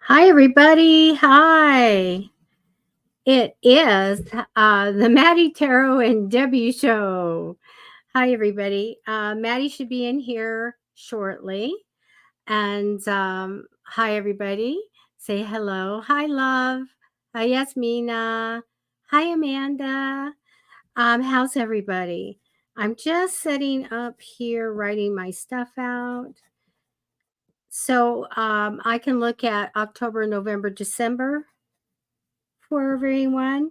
Hi, everybody. Hi. It is the Matty Tarot and Debbie show. Hi, everybody. Maddie should be in here shortly. And hi, everybody. Say hello. Hi, love. Hi, Yasmina. Hi, Amanda. How's everybody? I'm just setting up here, writing my stuff out. So I can look at October, November, December for everyone.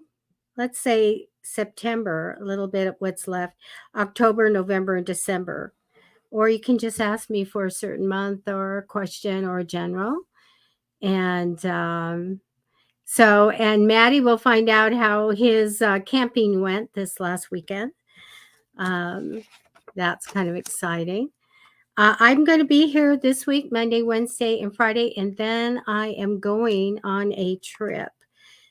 Let's say September, a little bit of what's left, October, November, and December. Or you can just ask me for a certain month or a question or a general. And and Maddie will find out how his camping went this last weekend. Um, that's kind of exciting. I'm going to be here this week, Monday, Wednesday, and Friday, and then I am going on a trip.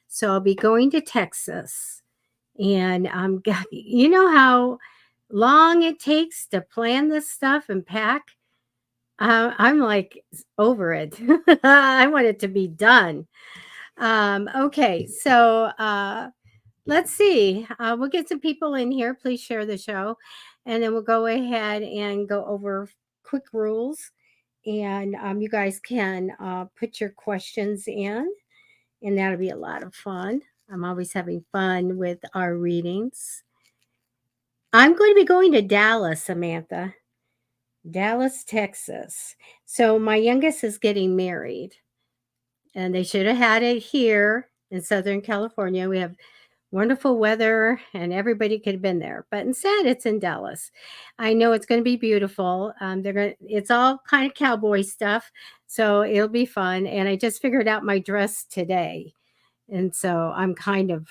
So I'll be going to Texas. And you know how long it takes to plan this stuff and pack? I'm like over it. I want it to be done. Okay, so let's see. We'll get some people in here. Please share the show. And then we'll go ahead and go over quick rules. And you guys can put your questions in, and that'll be a lot of fun. I'm always having fun with our readings. I'm going to be going to Dallas, Samantha. Dallas, Texas. So my youngest is getting married, and they should have had it here in Southern California. We have wonderful weather and everybody could have been there, but instead it's in Dallas. I know it's going to be beautiful. It's all kind of cowboy stuff, so it'll be fun. And I just figured out my dress today, and so I'm kind of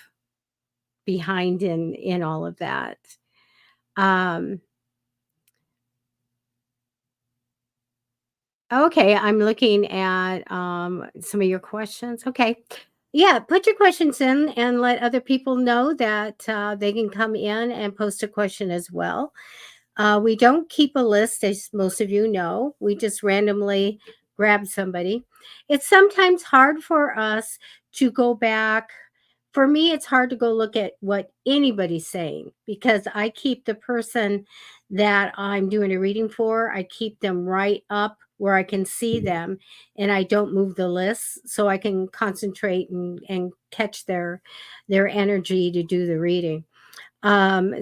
behind in all of that. Um, Okay, I'm looking at some of your questions. Okay. Yeah, put your questions in and let other people know that they can come in and post a question as well. We don't keep a list, as most of you know. We just randomly grab somebody. It's sometimes hard for us to go back. For me, it's hard to go look at what anybody's saying because I keep the person that I'm doing a reading for, I keep them right up where I can see them, and I don't move the list so I can concentrate and catch their energy to do the reading.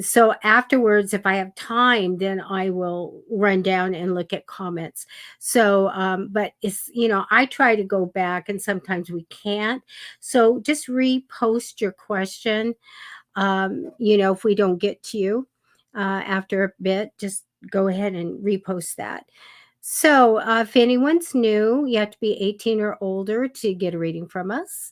So afterwards, if I have time, then I will run down and look at comments. So, but I try to go back and sometimes we can't. So just repost your question. If we don't get to you after a bit, just go ahead and repost that. So, if anyone's new, you have to be 18 or older to get a reading from us.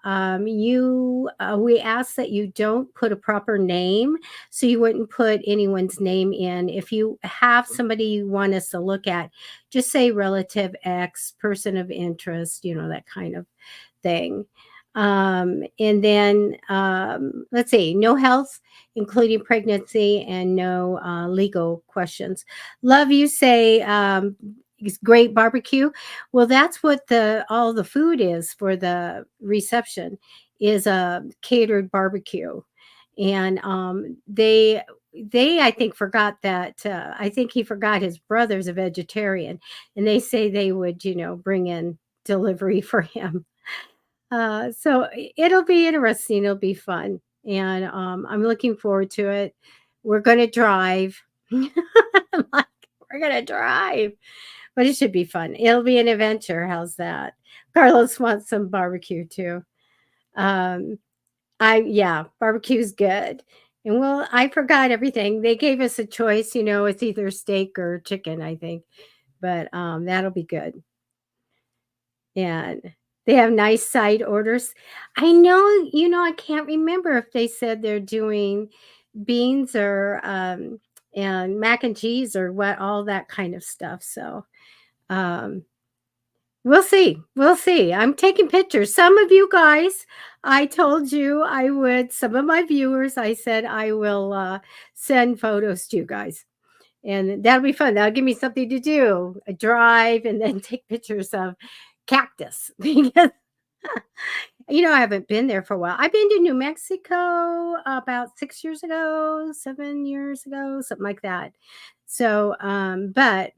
We ask that you don't put a proper name, so you wouldn't put anyone's name in. If you have somebody you want us to look at, just say relative X, person of interest, that kind of thing. And then let's see, no health, including pregnancy, and no legal questions. Love, you say it's great barbecue. Well, that's what the all the food is for the reception is a catered barbecue, and they I think forgot that I think he forgot his brother's a vegetarian, and they say they would bring in delivery for him. So it'll be interesting. It'll be fun, and I'm looking forward to it. We're gonna drive. I'm like, we're gonna drive, but it should be fun. It'll be an adventure. How's that? Carlos wants some barbecue too. Um, barbecue's good. And well, I forgot everything. They gave us a choice. It's either steak or chicken, I think, but that'll be good. And they have nice side orders. I know, I can't remember if they said they're doing beans or and mac and cheese or what all that kind of stuff. So um we'll see. We'll see. I'm taking pictures. Some of you guys, I told you I would, some of my viewers, I said I will send photos to you guys. And that'll be fun. That'll give me something to do. A drive and then take pictures of cactus because I haven't been there for a while. I've been to New Mexico about 6 years ago, 7 years ago, something like that. So, but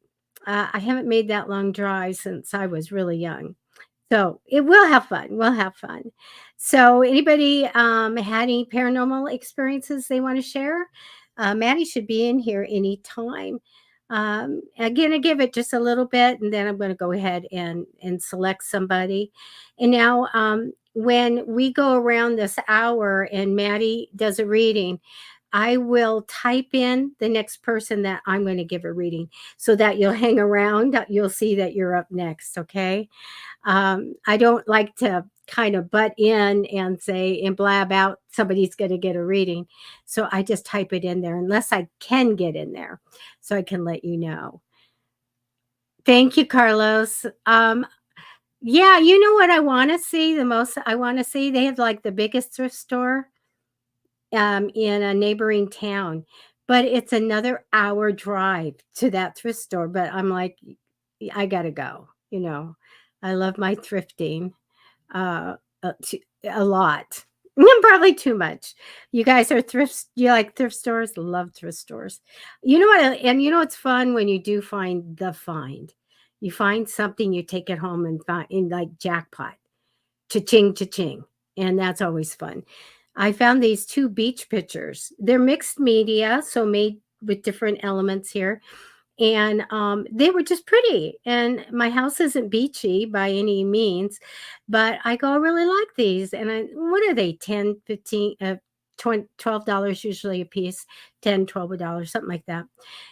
I haven't made that long drive since I was really young. So it will have fun. We'll have fun. So anybody had any paranormal experiences they want to share? Maddie should be in here anytime. Again, I give it just a little bit, and then I'm going to go ahead and select somebody. And now, when we go around this hour and Maddie does a reading, I will type in the next person that I'm going to give a reading so that you'll hang around. You'll see that you're up next. Okay. I don't like to kind of butt in and say and blab out somebody's going to get a reading. So I just type it in there unless I can get in there so I can let you know. Thank you, Carlos. Yeah, you know what I want to see the most? I want to see they have like the biggest thrift store in a neighboring town, but it's another hour drive to that thrift store. But I'm like, I gotta go. I love my thrifting uh, to, a lot. Probably too much. You guys are thrifts. You like thrift stores? Love thrift stores. You know what? And you know what's fun when you do find the find. You find something, you take it home and find in like jackpot, cha-ching, cha-ching, and that's always fun. I found these two beach pictures. They're mixed media, so made with different elements here, and they were just pretty. And my house isn't beachy by any means, but I go, I really like these. And what are they, 10, 15, $12 usually a piece, 10, $12, something like that.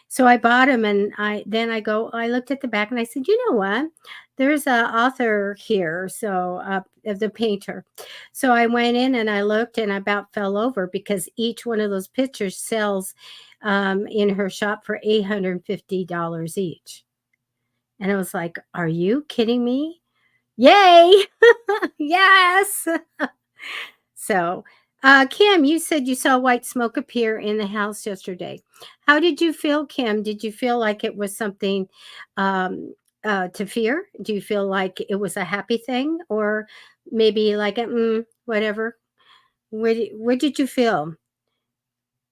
So I bought them, and I looked at the back and I said, you know what, there's a author here, so of the painter. So I went in and I looked and I about fell over because each one of those pictures sells in her shop for $850 each. And I was like, are you kidding me? Yay! Yes. So, Kim, you said you saw white smoke appear in the house yesterday. How did you feel, Kim? Did you feel like it was something um, to fear? Do you feel like it was a happy thing, or maybe like whatever? Where did you feel?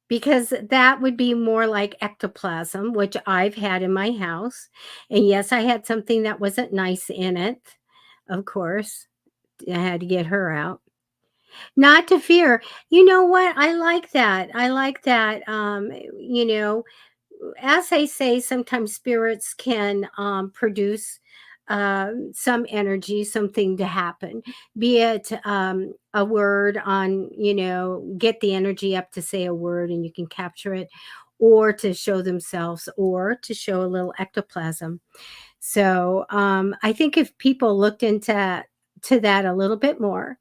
Because that would be more like ectoplasm, which I've had in my house. And yes, I had something that wasn't nice in it. Of course, I had to get her out. Not to fear. You know what? I like that. I like that. As I say, sometimes spirits can produce some energy, something to happen, be it a word on, get the energy up to say a word and you can capture it, or to show themselves, or to show a little ectoplasm. So I think if people looked into that a little bit more,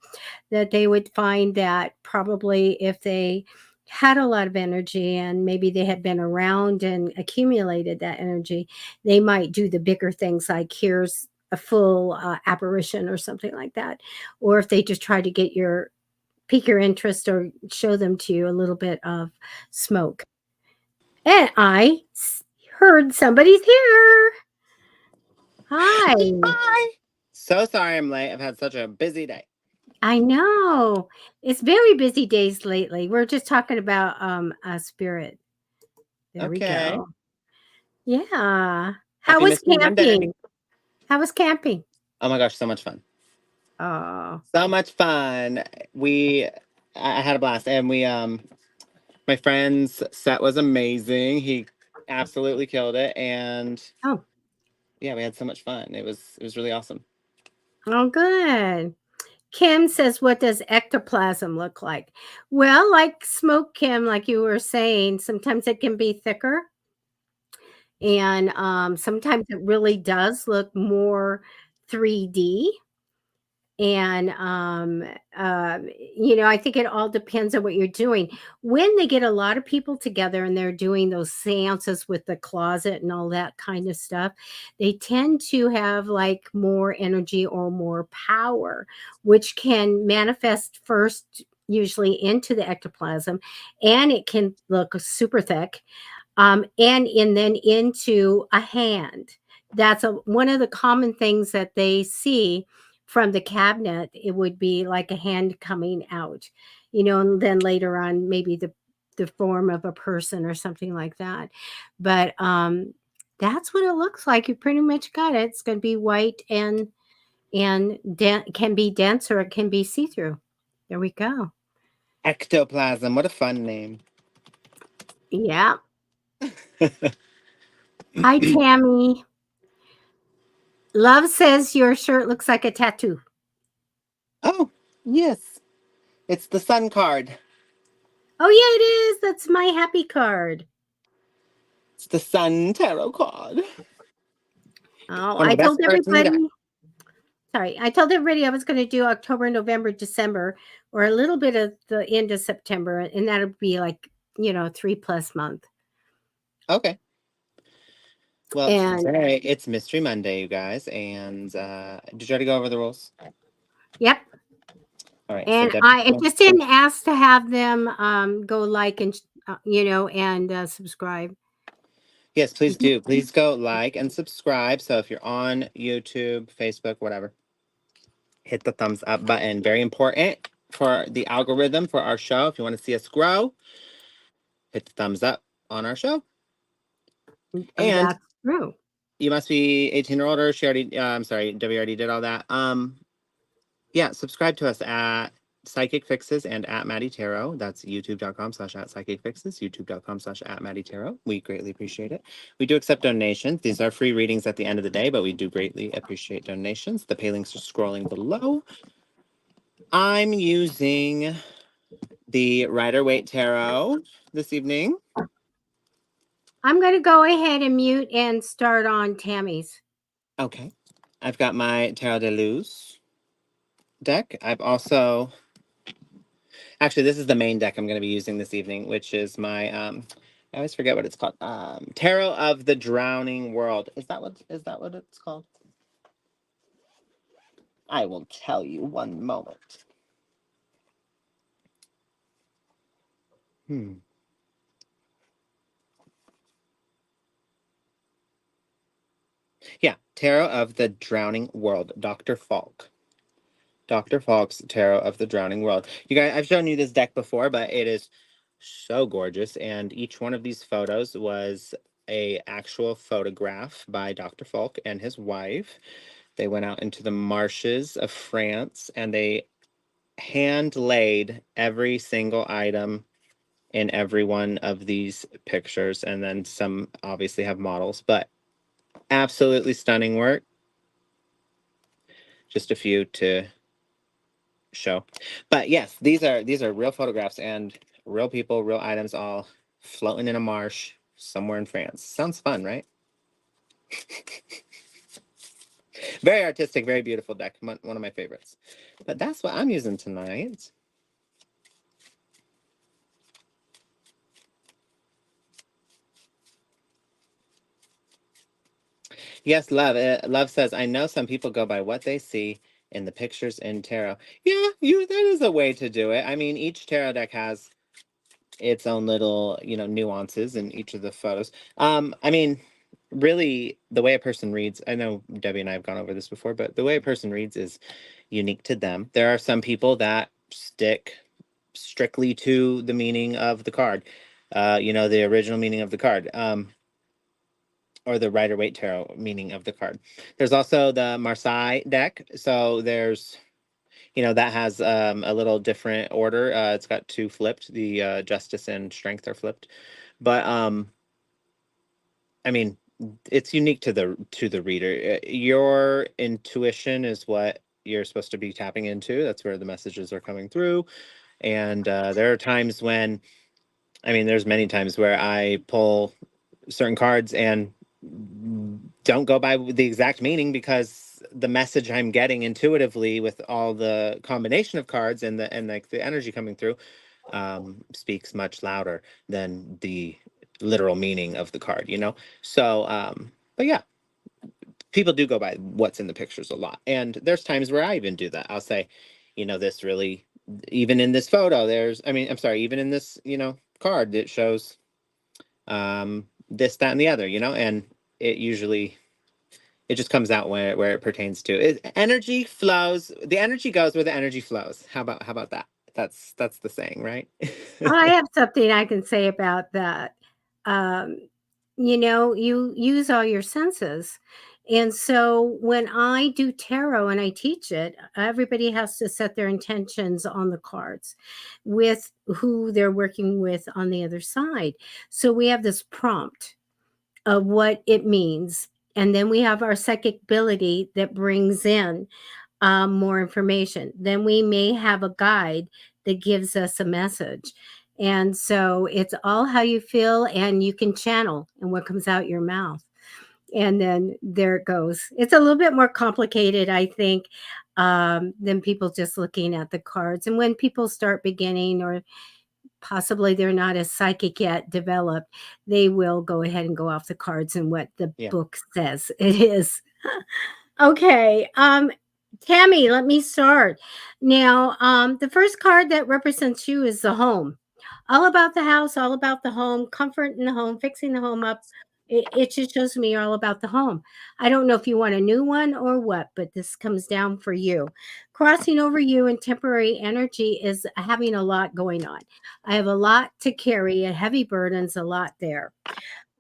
that they would find that probably if they had a lot of energy and maybe they had been around and accumulated that energy, they might do the bigger things like here's a full apparition or something like that. Or if they just try to pique your interest or show them to you a little bit of smoke. And heard somebody's here. Hi. Hi. So sorry I'm late. I've had such a busy day. I know. It's very busy days lately. We're just talking about a spirit. There we Okay. go. Yeah. How Happy was Mystery Monday. camping? How was camping? Oh my gosh, so much fun. Oh, So much fun. I had a blast, and my friend's set was amazing. He absolutely killed it, and oh, yeah, we had so much fun. It was really awesome. oh, good. Kim says, what does ectoplasm look like? Well, like smoke, Kim, like you were saying, sometimes it can be thicker. And sometimes it really does look more 3D. And I think it all depends on what you're doing. When they get a lot of people together and they're doing those seances with the closet and all that kind of stuff, they tend to have like more energy or more power, which can manifest first usually into the ectoplasm, and it can look super thick, and then into a hand. that's one of the common things that they see from the cabinet. It would be like a hand coming out, and then later on maybe the form of a person or something like that. But that's what it looks like. You pretty much got it. It's going to be white and can be dense or it can be see-through. There we go. Ectoplasm. What a fun name. Yeah. Hi, Tammy. Love says your shirt looks like a tattoo. Oh, yes. It's the sun card. Oh, yeah, it is. That's my happy card. It's the sun tarot card. Oh, One of I the best told cards in the deck. everybody. Sorry, I told everybody I was going to do October, November, December, or a little bit of the end of September, and that'll be like 3+ month. Okay. Well, And today it's Mystery Monday, you guys. And did you already go over the rules? yep. All right. So And I just didn't ask to have them go like and and subscribe. Yes, please do. Please go like and subscribe. So if you're on YouTube, Facebook, whatever, hit the thumbs up button. Very important for the algorithm for our show. If you want to see us grow, hit the thumbs up on our show. And That's true. you must be 18 or older. She already, I'm sorry, W already did all that. Yeah, subscribe to us at Psychic Fixes and at Matty Tarot. That's youtube.com/at Psychic Fixes, youtube.com/at Matty Tarot. We greatly appreciate it. We do accept donations. These are free readings at the end of the day, but we do greatly appreciate donations. The pay links are scrolling below. I'm using the Rider-Waite Tarot this evening. I'm going to go ahead and mute and start on Tammy's. Okay. I've got my Tarot de Luz deck. I've also... Actually, this is the main deck I'm going to be using this evening, which is my... I always forget what it's called. Tarot of the Drowning World. Is that what it's called? I will tell you one moment. Yeah, Tarot of the Drowning World, Dr. Falk. Dr. Falk's Tarot of the Drowning World. You guys, I've shown you this deck before, but it is so gorgeous. And each one of these photos was a actual photograph by Dr. Falk and his wife. They went out into the marshes of France and they hand laid every single item in every one of these pictures. And then some obviously have models, but absolutely stunning work. Just a few to show. But yes, these are real photographs and real people, real items all floating in a marsh somewhere in France. Sounds fun, right? Very artistic, very beautiful deck. One of my favorites. But that's what I'm using tonight. Yes, love. Love says, I know some people go by what they see in the pictures in tarot. Yeah, that is a way to do it. I mean, each tarot deck has its own little, nuances in each of the photos. I mean, really, the way a person reads, I know Debbie and I have gone over this before, but the way a person reads is unique to them. There are some people that stick strictly to the meaning of the card, the original meaning of the card. Or the Rider-Waite Tarot meaning of the card. There's also the Marseille deck. So there's, that has a little different order. It's got two flipped. The Justice and Strength are flipped. But I mean, it's unique to the reader. Your intuition is what you're supposed to be tapping into. That's where the messages are coming through. And there are times when, there's many times where I pull certain cards and don't go by the exact meaning because the message I'm getting intuitively with all the combination of cards and the energy coming through speaks much louder than the literal meaning of the card, So, but yeah, people do go by what's in the pictures a lot. And there's times where I even do that. I'll say, this really, even in this photo, even in this, card, it shows this, that, and the other, and it usually it just comes out where it pertains to. Energy flows. The energy goes where the energy flows. How about that? That's the saying, right? I have something I can say about that. Um, you use all your senses. And so when I do tarot and I teach it, everybody has to set their intentions on the cards with who they're working with on the other side. So we have this prompt of what it means. And then we have our psychic ability that brings in more information. Then we may have a guide that gives us a message. And so it's all how you feel, and you can channel and what comes out your mouth. And then there it goes. It's a little bit more complicated, I think, than people just looking at the cards. And when people start beginning, or possibly they're not as psychic yet developed, they will go ahead and go off the cards and what the Yeah. book says it is. Okay. Tammy, let me start. Now, the first card that represents you is the home. All about the house, all about the home, comfort in the home, fixing the home up. It just shows me you're all about the home. I don't know if you want a new one or what, but this comes down for you. Crossing over you in temporary energy is having a lot going on. I have a lot to carry, a heavy burdens, a lot there.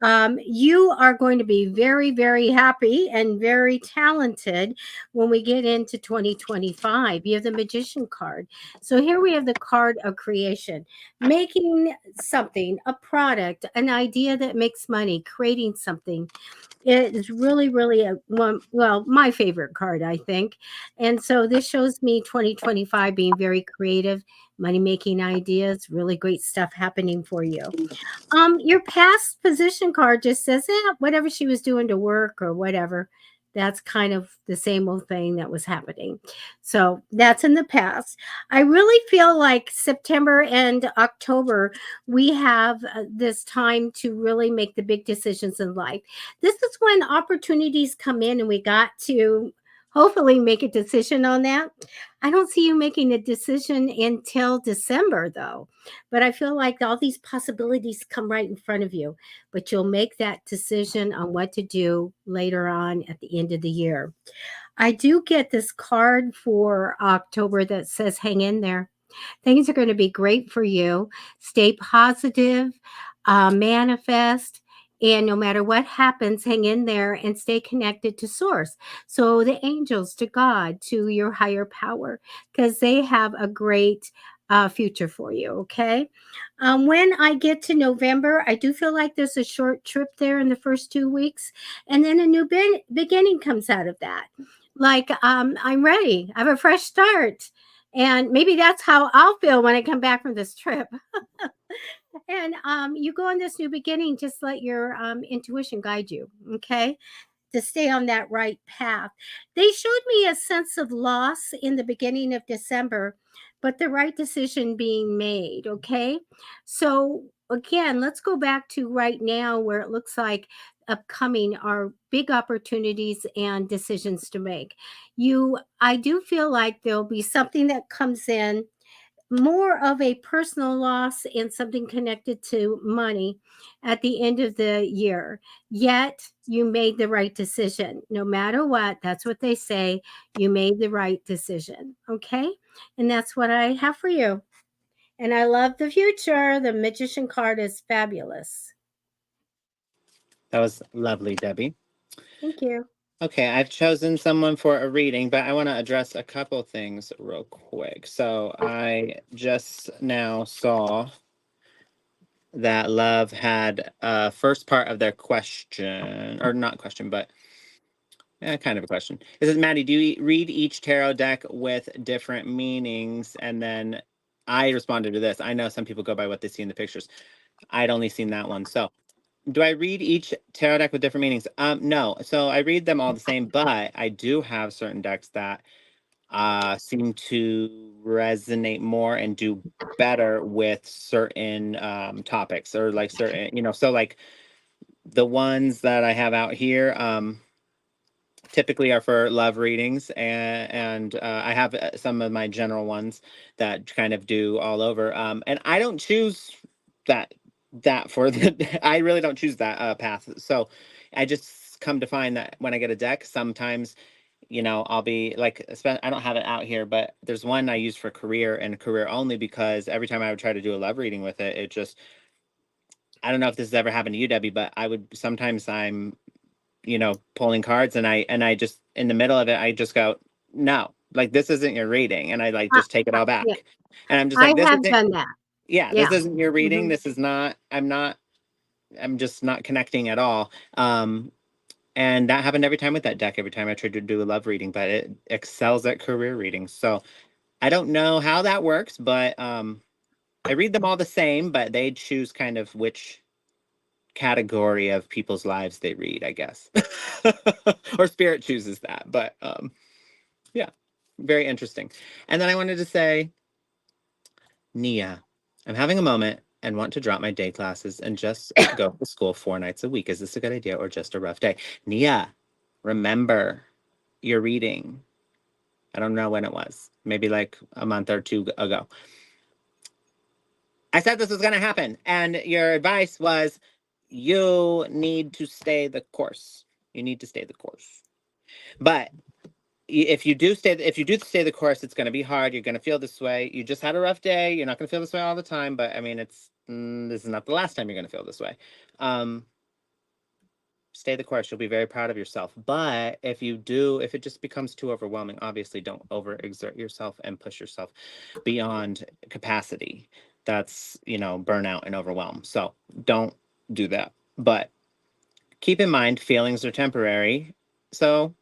You are going to be very, very happy and very talented when we get into 2025. You have the magician card. So here we have the card of creation, making something, a product, an idea that makes money, creating something. It is really, really well, my favorite card, I think. And so this shows me 2025 being very creative, money making ideas, really great stuff happening for you. Your past position card just says, whatever she was doing to work or whatever. That's kind of the same old thing that was happening. So that's in the past. I really feel like September and October, we have this time to really make the big decisions in life. This is when opportunities come in, and we got to hopefully make a decision on that. I don't see you making a decision until December, though. But I feel like all these possibilities come right in front of you, but you'll make that decision on what to do later on at the end of the year. I do get this card for October that says, hang in there. Things are going to be great for you. Stay positive, manifest, and no matter what happens, hang in there and stay connected to source. So the angels, to God, to your higher power, because they have a great future for you. Okay. When I get to November, I do feel like there's a short trip there in the first 2 weeks, and then a new beginning comes out of that. Like, I'm ready. I have a fresh start. And maybe that's how I'll feel when I come back from this trip. And you go on this new beginning, just let your intuition guide you, okay? To stay on that right path. They showed me a sense of loss in the beginning of December, but the right decision being made, okay? So, again, let's go back to right now where it looks like upcoming are big opportunities and decisions to make. I do feel like there'll be something that comes in, more of a personal loss and something connected to money at the end of the year. Yet you made the right decision. No matter what, that's what they say. You made the right decision. Okay. And that's what I have for you. And I love the future. The magician card is fabulous. That was lovely, Debbie. Thank you. Okay, I've chosen someone for a reading, but I want to address a couple things real quick. So I just now saw that love had first part of their question, or not question, but kind of a question. It says, Maddie, do you read each tarot deck with different meanings? And then I responded to this. I know some people go by what they see in the pictures. I'd only seen that one. So do I read each tarot deck with different meanings? No. So I read them all the same, but I do have certain decks that seem to resonate more and do better with certain topics, or like certain, so like the ones that I have out here typically are for love readings, and I have some of my general ones that kind of do all over, and I don't choose that for the I really don't choose that path. So I just just come to find that when I get a deck, sometimes, you know, I'll be like, I don't have it out here, but there's one I use for career and career only, because every time I would try to do a love reading with it, it just, I don't know if this has ever happened to you, Debbie, but sometimes I'm, you know, pulling cards, and I just, in the middle of it, I just go, no, like, this isn't your reading. And I like just take it all back. Yeah, And I'm just I like, this have isn't, done that. yeah, Yeah. this isn't your reading. Mhm. This is not, I'm just not connecting at all. And that happened every time with that deck, every time I tried to do a love reading, but it excels at career readings. So I don't know how that works, but I read them all the same, but they choose kind of which category of people's lives they read, I guess. Or spirit chooses that. But yeah, very interesting. And then I wanted to say, Nia, I'm having a moment and want to drop my day classes and just go to school 4 nights a week. Is this a good idea or just a rough day? Nia, remember your reading. I don't know when it was, maybe like a month or two ago. I said this was going to happen, and your advice was you need to stay the course. You need to stay the course. But if you do stay the course, it's going to be hard. You're going to feel this way. You just had a rough day. You're not going to feel this way all the time, but I mean, this is not the last time you're going to feel this way. Stay the course. You'll be very proud of yourself. But if it just becomes too overwhelming, obviously don't overexert yourself and push yourself beyond capacity. That's, burnout and overwhelm. So don't do that. But keep in mind, feelings are temporary. So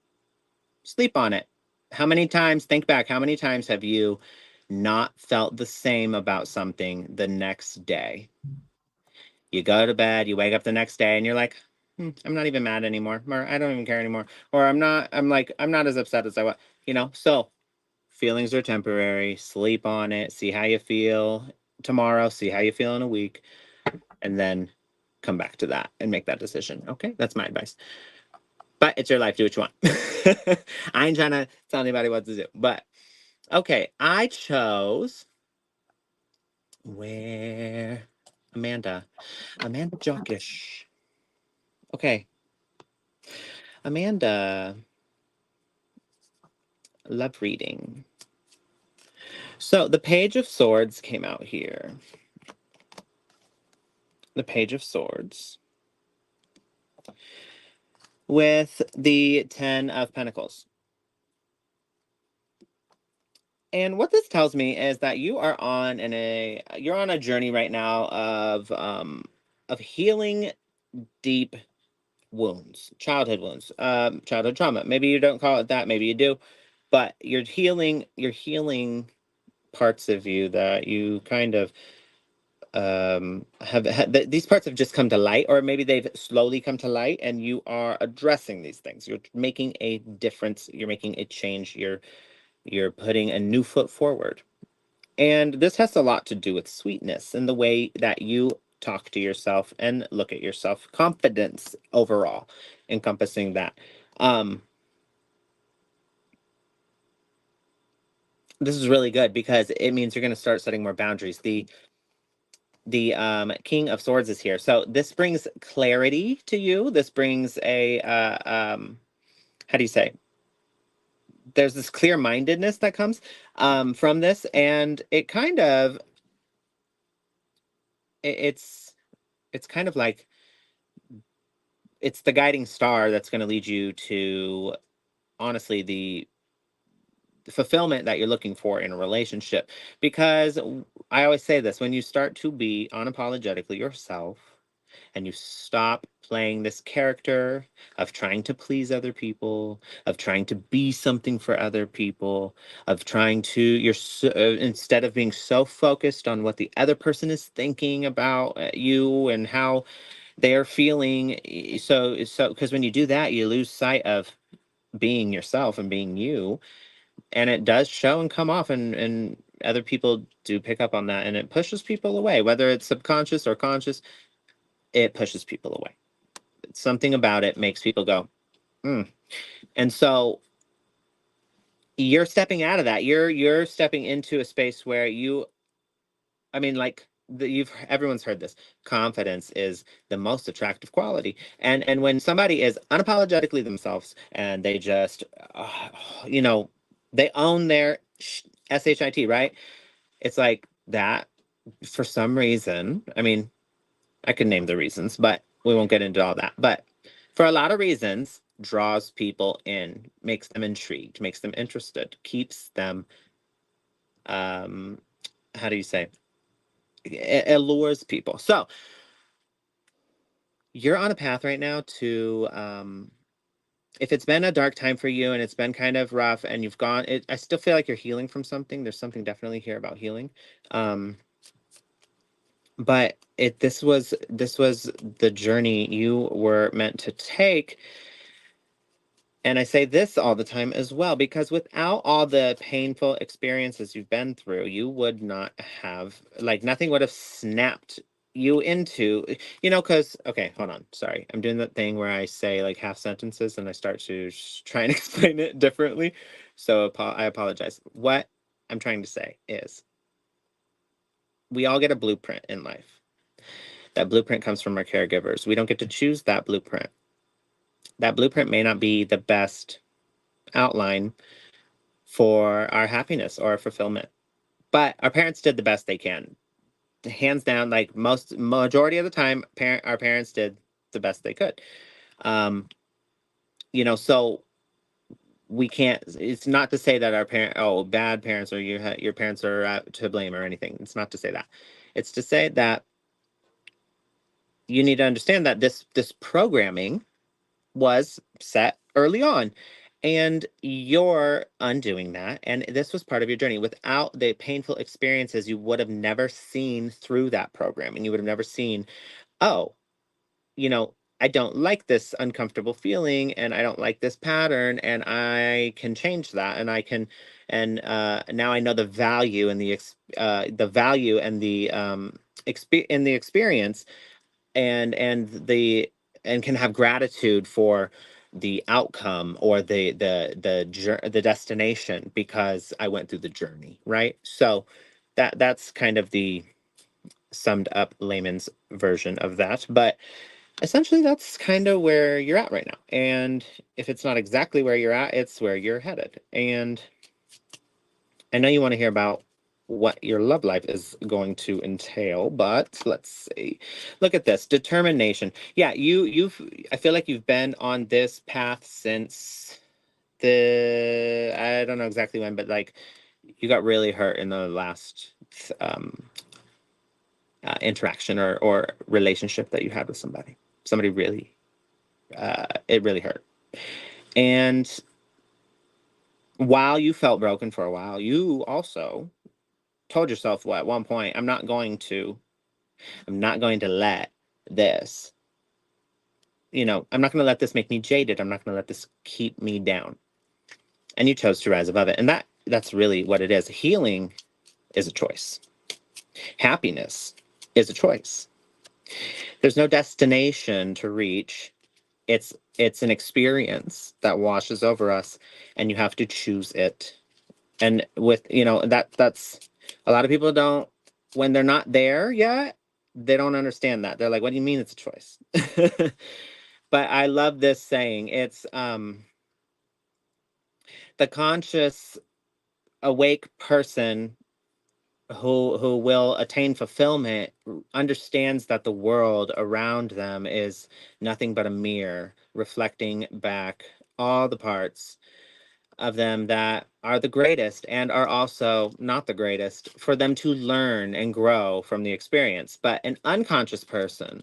sleep on it. Think back, how many times have you not felt the same about something the next day? You go to bed, you wake up the next day, and you're like, I'm not even mad anymore, or I don't even care anymore, or I'm not as upset as I was, So feelings are temporary. Sleep on it. See how you feel tomorrow. See how you feel in a week, and then come back to that and make that decision. Okay, that's my advice. But it's your life. Do what you want. I ain't trying to tell anybody what to do. But okay, I chose where Amanda Jockish. Okay, Amanda, love reading. So the Page of Swords came out here. The Page of Swords with the 10 of Pentacles. And what this tells me is that you are on a journey right now of healing deep wounds, childhood wounds, childhood trauma. Maybe you don't call it that, maybe you do, but you're healing parts of you that you kind of have had. These parts have just come to light, or maybe they've slowly come to light, and you are addressing these things. You're making a difference. You're making a change. You're putting a new foot forward. And this has a lot to do with sweetness and the way that you talk to yourself and look at yourself. Confidence overall, encompassing that. This is really good because it means you're going to start setting more boundaries. The King of Swords is here. So this brings clarity to you. This brings a how do you say? There's this clear-mindedness that comes from this, and it kind of it's kind of like it's the guiding star that's going to lead you to, honestly, the fulfillment that you're looking for in a relationship. Because I always say this, when you start to be unapologetically yourself and you stop playing this character of trying to please other people, of trying to be something for other people, of trying to, instead of being so focused on what the other person is thinking about you and how they're feeling. So because when you do that, you lose sight of being yourself and being you, and it does show and come off, and other people do pick up on that, and it pushes people away, whether it's subconscious or conscious. It pushes people away. Something about it makes people go, and so you're stepping out of that. You're stepping into a space where I mean, like, everyone's heard this. Confidence is the most attractive quality, and when somebody is unapologetically themselves and they just, you know, they own their shit, right? It's like that. For some reason, I mean, I could name the reasons, but we won't get into all that. But for a lot of reasons, draws people in, makes them intrigued, makes them interested, keeps them, how do you say? It allures people. So you're on a path right now to, if it's been a dark time for you and it's been kind of rough and you've gone, I still feel like you're healing from something. There's something definitely here about healing. But this was the journey you were meant to take. And I say this all the time as well, because without all the painful experiences you've been through, you would not have, like, nothing would have snapped you into, because, okay, hold on. Sorry. I'm doing that thing where I say like half sentences and I start to try and explain it differently. So I apologize. What I'm trying to say is we all get a blueprint in life. That blueprint comes from our caregivers. We don't get to choose that blueprint. That blueprint may not be the best outline for our happiness or fulfillment, but our parents did the best they can. Hands down, like majority of the time, our parents did the best they could. So we can't. It's not to say that our bad parents or your parents are to blame or anything. It's not to say that. It's to say that you need to understand that this programming was set early on, and you're undoing that. And this was part of your journey. Without the painful experiences, you would have never seen through that programming. You would have never seen, oh, I don't like this uncomfortable feeling and I don't like this pattern, and I can change that, and I can, and now I know the value and the value and the in the experience, and can have gratitude for the outcome or the destination, because I went through the journey, right? So that's kind of the summed up layman's version of that. But essentially that's kind of where you're at right now. And if it's not exactly where you're at, it's where you're headed. And I know you want to hear about what your love life is going to entail, but let's see. Look at this. Determination. Yeah, I feel like you've been on this path since I don't know exactly when, but like you got really hurt in the last interaction or relationship that you had with somebody. Somebody really, it really hurt. And while you felt broken for a while, you also told yourself, well, at one point, I'm not going to let this, I'm not going to let this make me jaded. I'm not going to let this keep me down. And you chose to rise above it. And that's really what it is. Healing is a choice. Happiness is a choice. There's no destination to reach. It's an experience that washes over us, and you have to choose it. And with, that's a lot of people don't, when they're not there yet, they don't understand that. They're like, what do you mean it's a choice? But I love this saying. It's the conscious, awake person who will attain fulfillment understands that the world around them is nothing but a mirror reflecting back all the parts of them that are the greatest and are also not the greatest, for them to learn and grow from the experience. But an unconscious person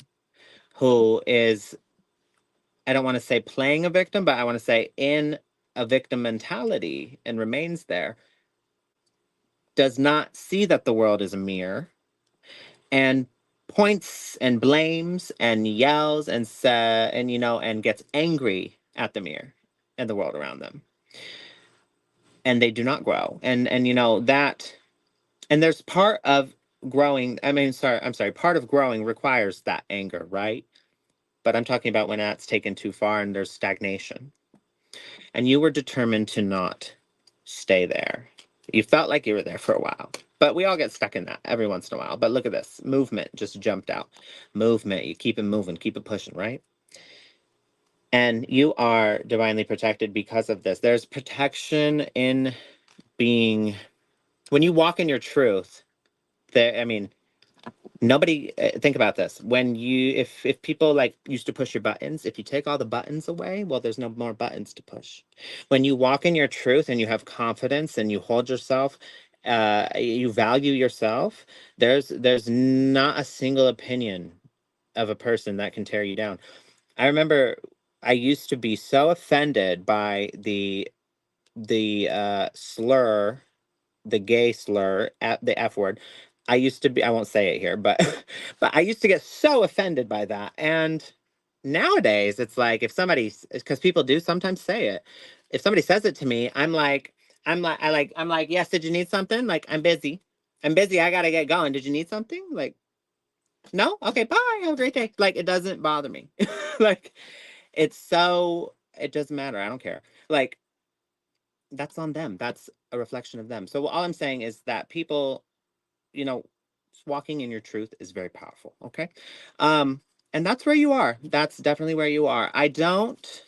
who is, I don't want to say playing a victim, but I want to say in a victim mentality and remains there, does not see that the world is a mirror, and points and blames and yells and gets angry at the mirror and the world around them, and they do not grow. And that, and there's part of growing, I'm sorry, part of growing requires that anger, right? But I'm talking about when that's taken too far and there's stagnation, and you were determined to not stay there. You felt like you were there for a while. But we all get stuck in that every once in a while. But look at this. Movement just jumped out. Movement. You keep it moving, keep it pushing, right? And you are divinely protected because of this. There's protection in being, when you walk in your truth, there, I mean, nobody, think about this. When you, if people like used to push your buttons, if you take all the buttons away, well, there's no more buttons to push. When you walk in your truth and you have confidence and you hold yourself, you value yourself, there's not a single opinion of a person that can tear you down. I remember I used to be so offended by the slur, the gay slur, at the F word. I used to be, I won't say it here, but but I used to get so offended by that. And nowadays it's like, if somebody, because people do sometimes say it, if somebody says it to me, I'm like, yes, did you need something? Like, I'm busy. I'm busy. I gotta get going. Did you need something? Like, no? Okay, bye. Have a great day. Like, it doesn't bother me. Like, it's so, it doesn't matter. I don't care. Like, that's on them. That's a reflection of them. So all I'm saying is that people, you know, walking in your truth is very powerful. Okay. And that's where you are. That's definitely where you are. I don't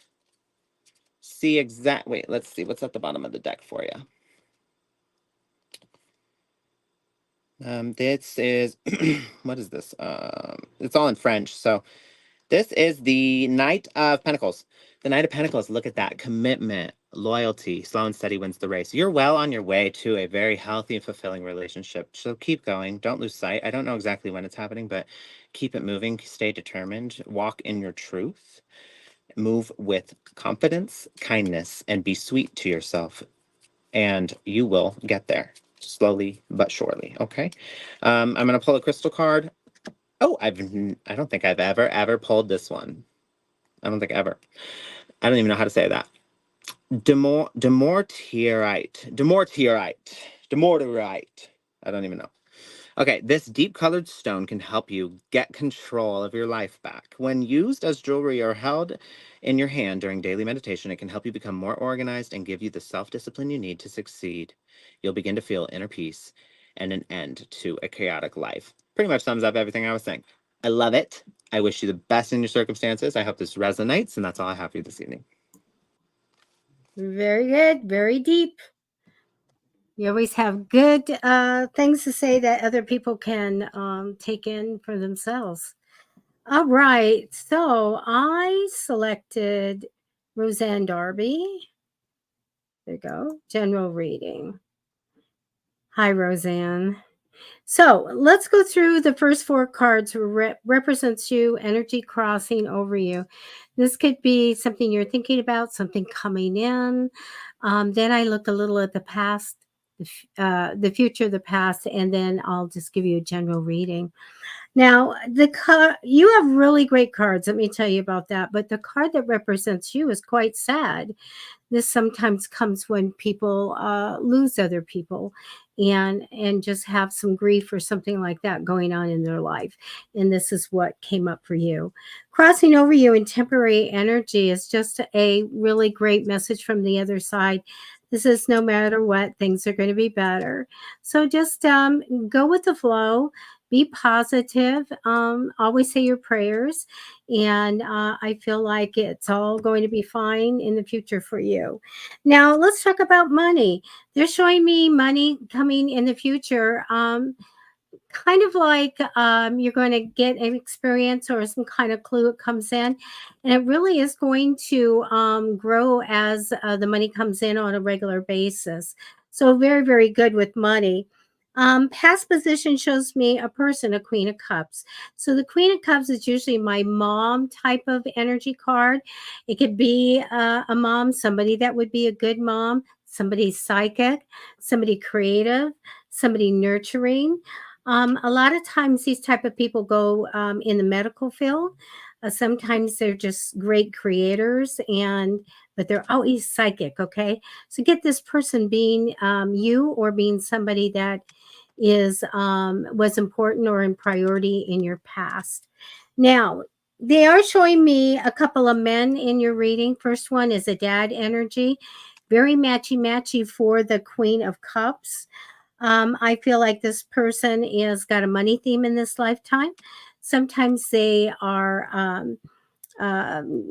see exact, wait, let's see what's at the bottom of the deck for you. This is, what is this? It's all in French. So this is the Knight of Pentacles. The Knight of Pentacles, look at that. Commitment, loyalty, slow and steady wins the race. You're well on your way to a very healthy and fulfilling relationship. So keep going. Don't lose sight. I don't know exactly when it's happening, but keep it moving. Stay determined. Walk in your truth. Move with confidence, kindness, and be sweet to yourself. And you will get there slowly but surely. Okay. I'm going to pull a crystal card. Oh, I don't think I've ever pulled this one. I don't think ever. I don't even know how to say that. Demortierite. I don't even know. Okay, this deep colored stone can help you get control of your life back. When used as jewelry or held in your hand during daily meditation, it can help you become more organized and give you the self-discipline you need to succeed. You'll begin to feel inner peace and an end to a chaotic life. Pretty much sums up everything I was saying. I love it. I wish you the best in your circumstances. I hope this resonates, and that's all I have for you this evening. Very good. Very deep. You always have good things to say that other people can take in for themselves. All right. So I selected Roseanne Darby. There you go. General reading. Hi, Roseanne. So let's go through the first four cards. Represents you, energy crossing over you. This could be something you're thinking about, something coming in. Then I look a little at the past, the future, the past, and then I'll just give you a general reading. Now, you have really great cards. Let me tell you about that. But the card that represents you is quite sad. This sometimes comes when people lose other people and just have some grief or something like that going on in their life, and this is what came up for you. Crossing over you in temporary energy is just a really great message from the other side. This is no matter what, things are going to be better. So just go with the flow, be positive, always say your prayers, and I feel like it's all going to be fine in the future for you. Now, let's talk about money. They're showing me money coming in the future. Kind of like you're going to get an experience or some kind of clue it comes in, and it really is going to grow as the money comes in on a regular basis. So very, very good with money. Past position shows me a person, a Queen of Cups. So the Queen of Cups is usually my mom type of energy card. It could be a mom, somebody that would be a good mom, somebody psychic, somebody creative, somebody nurturing. A lot of times these type of people go in the medical field. Sometimes they're just great creators, but they're always psychic. Okay, so get this person being you or being somebody that is was important or in priority in your past. Now they are showing me a couple of men in your reading. First one is a dad energy, very matchy matchy for the Queen of Cups. I feel like this person is got a money theme in this lifetime. Sometimes they are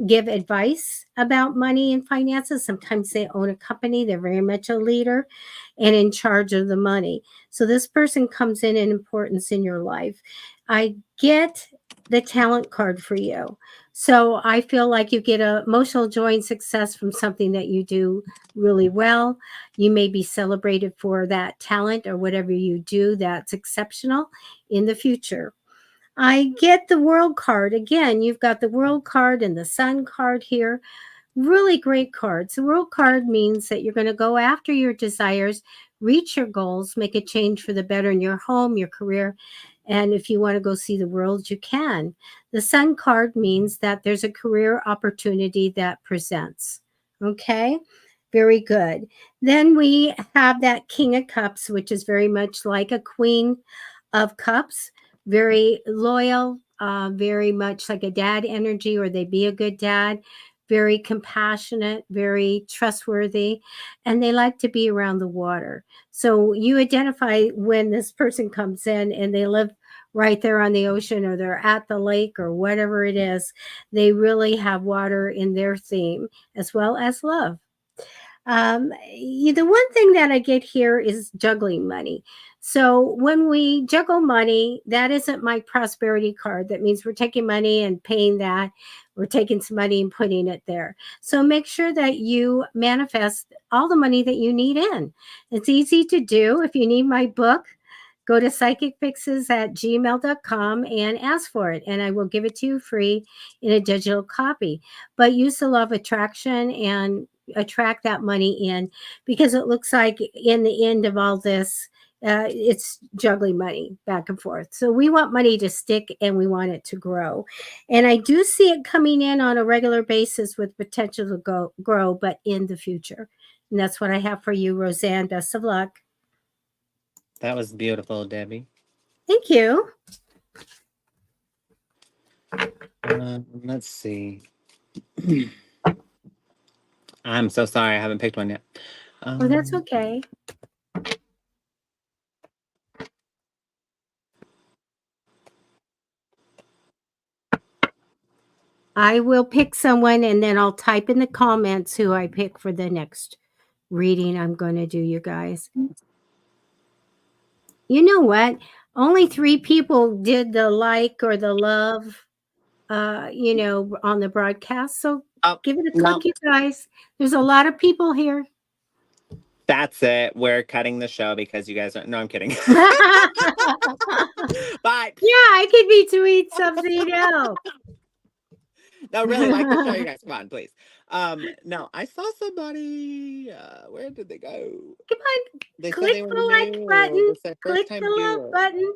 give advice about money and finances. Sometimes they own a company. They're very much a leader and in charge of the money. So this person comes in importance in your life. I get the talent card for you. So I feel like you get emotional joy and success from something that you do really well. You may be celebrated for that talent or whatever you do that's exceptional in the future. I get the world card. Again, you've got the world card and the sun card here. Really great cards. The world card means that you're going to go after your desires, reach your goals, make a change for the better in your home, your career. And if you want to go see the world, you can. The sun card means that there's a career opportunity that presents. Okay. Very good. Then we have that King of Cups, which is very much like a Queen of Cups, very loyal, very much like a dad energy, or they be a good dad, very compassionate, very trustworthy, and they like to be around the water. So you identify when this person comes in and they live right there on the ocean or they're at the lake or whatever it is. They really have water in their theme as well as love. The one thing that I get here is juggling money. So when we juggle money, that isn't my prosperity card. That means we're taking money and paying that. We're taking some money and putting it there. So make sure that you manifest all the money that you need in. It's easy to do. If you need my book, go to psychicfixes@gmail.com and ask for it, and I will give it to you free in a digital copy. But use the law of attraction and attract that money in, because it looks like in the end of all this, it's juggling money back and forth. So we want money to stick and we want it to grow. And I do see it coming in on a regular basis with potential to grow, but in the future. And that's what I have for you, Roseanne. Best of luck. That was beautiful, Debbie. Thank you. Let's see. I'm so sorry. I haven't picked one yet. Oh, that's okay. I will pick someone and then I'll type in the comments who I pick for the next reading I'm going to do, you guys. You know what? Only 3 people did the like or the love, on the broadcast. So give it a No, click, you guys. There's a lot of people here. that's it. We're cutting the show because you guys are. No, I'm kidding. Yeah, Bye. I could be tweeting something else. No, really, like the show, you guys. Come on, please. No, I saw somebody. Where did they go? Come on, They said click they were the like new. button. This is their Click first time the love viewer. button.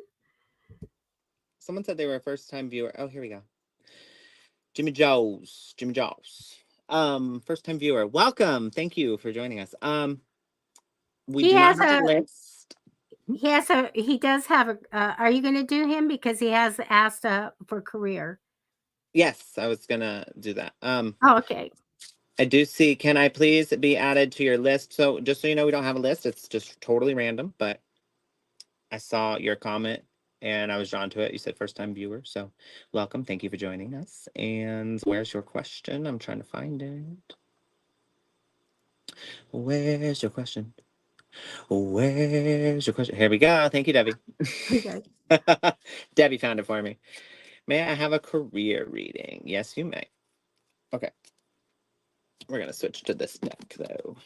Someone said they were a first time viewer. Oh, here we go. Jimmy Joes. First time viewer. Welcome. Thank you for joining us. We He do not has have a a list. he does have a are you going to do him because he has asked for career? Yes, I was gonna do that. Oh, okay. I do see. Can I please be added to your list? So just so you know, we don't have a list. It's just totally random, but I saw your comment and I was drawn to it. You said first time viewer. So welcome. Thank you for joining us. And where's your question? I'm trying to find it. Where's your question? Where's your question? Here we go. Thank you, Debbie. Okay. Debbie found it for me. May I have a career reading? Yes, you may. Okay. We're going to switch to this deck, though.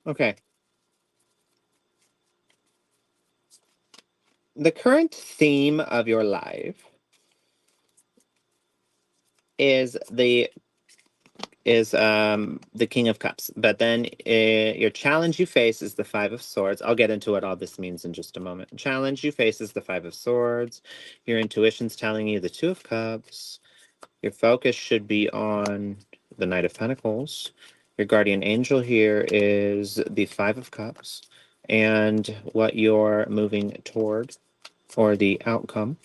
Okay. The current theme of your life is the is the King of Cups. But then your challenge you face is the Five of Swords. I'll get into what all this means in just a moment. Challenge you face is the Five of Swords. Your intuition's telling you the Two of Cups. Your focus should be on the Knight of Pentacles. Your guardian angel here is the Five of Cups. And what you're moving toward, or the outcome,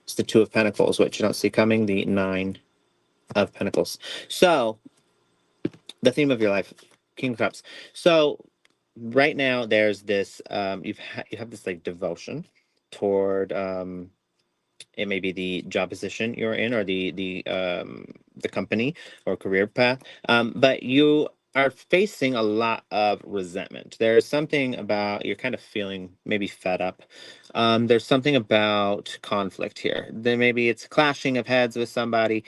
is the Two of Pentacles, which you don't see coming, the Nine of Pentacles. So, the theme of your life, King of Cups. So, right now, there's this, you have this like devotion toward, it may be the job position you're in, or the company or career path, but you are facing a lot of resentment. There's something about, you're kind of feeling maybe fed up. There's something about conflict here. Then maybe it's clashing of heads with somebody,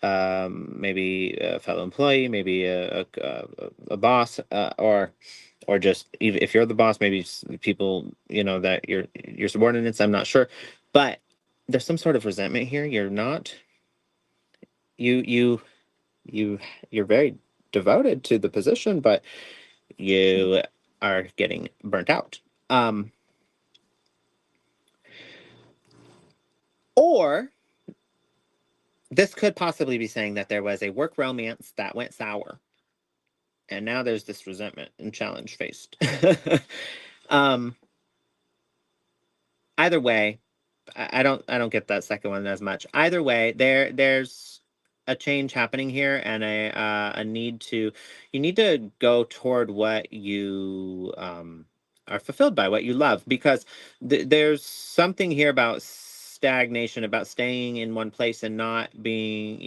maybe a fellow employee, maybe a boss, or just if you're the boss, maybe people that your subordinates. I'm not sure, but there's some sort of resentment here. You're not, you you're very devoted to the position, but you are getting burnt out. Or this could possibly be saying that there was a work romance that went sour, and now there's this resentment and challenge faced. um Either way, I don't get that second one as much. Either way, there's a change happening here, and a need to, you need to go toward what you are fulfilled by, what you love, because there's something here about stagnation, about staying in one place and not being,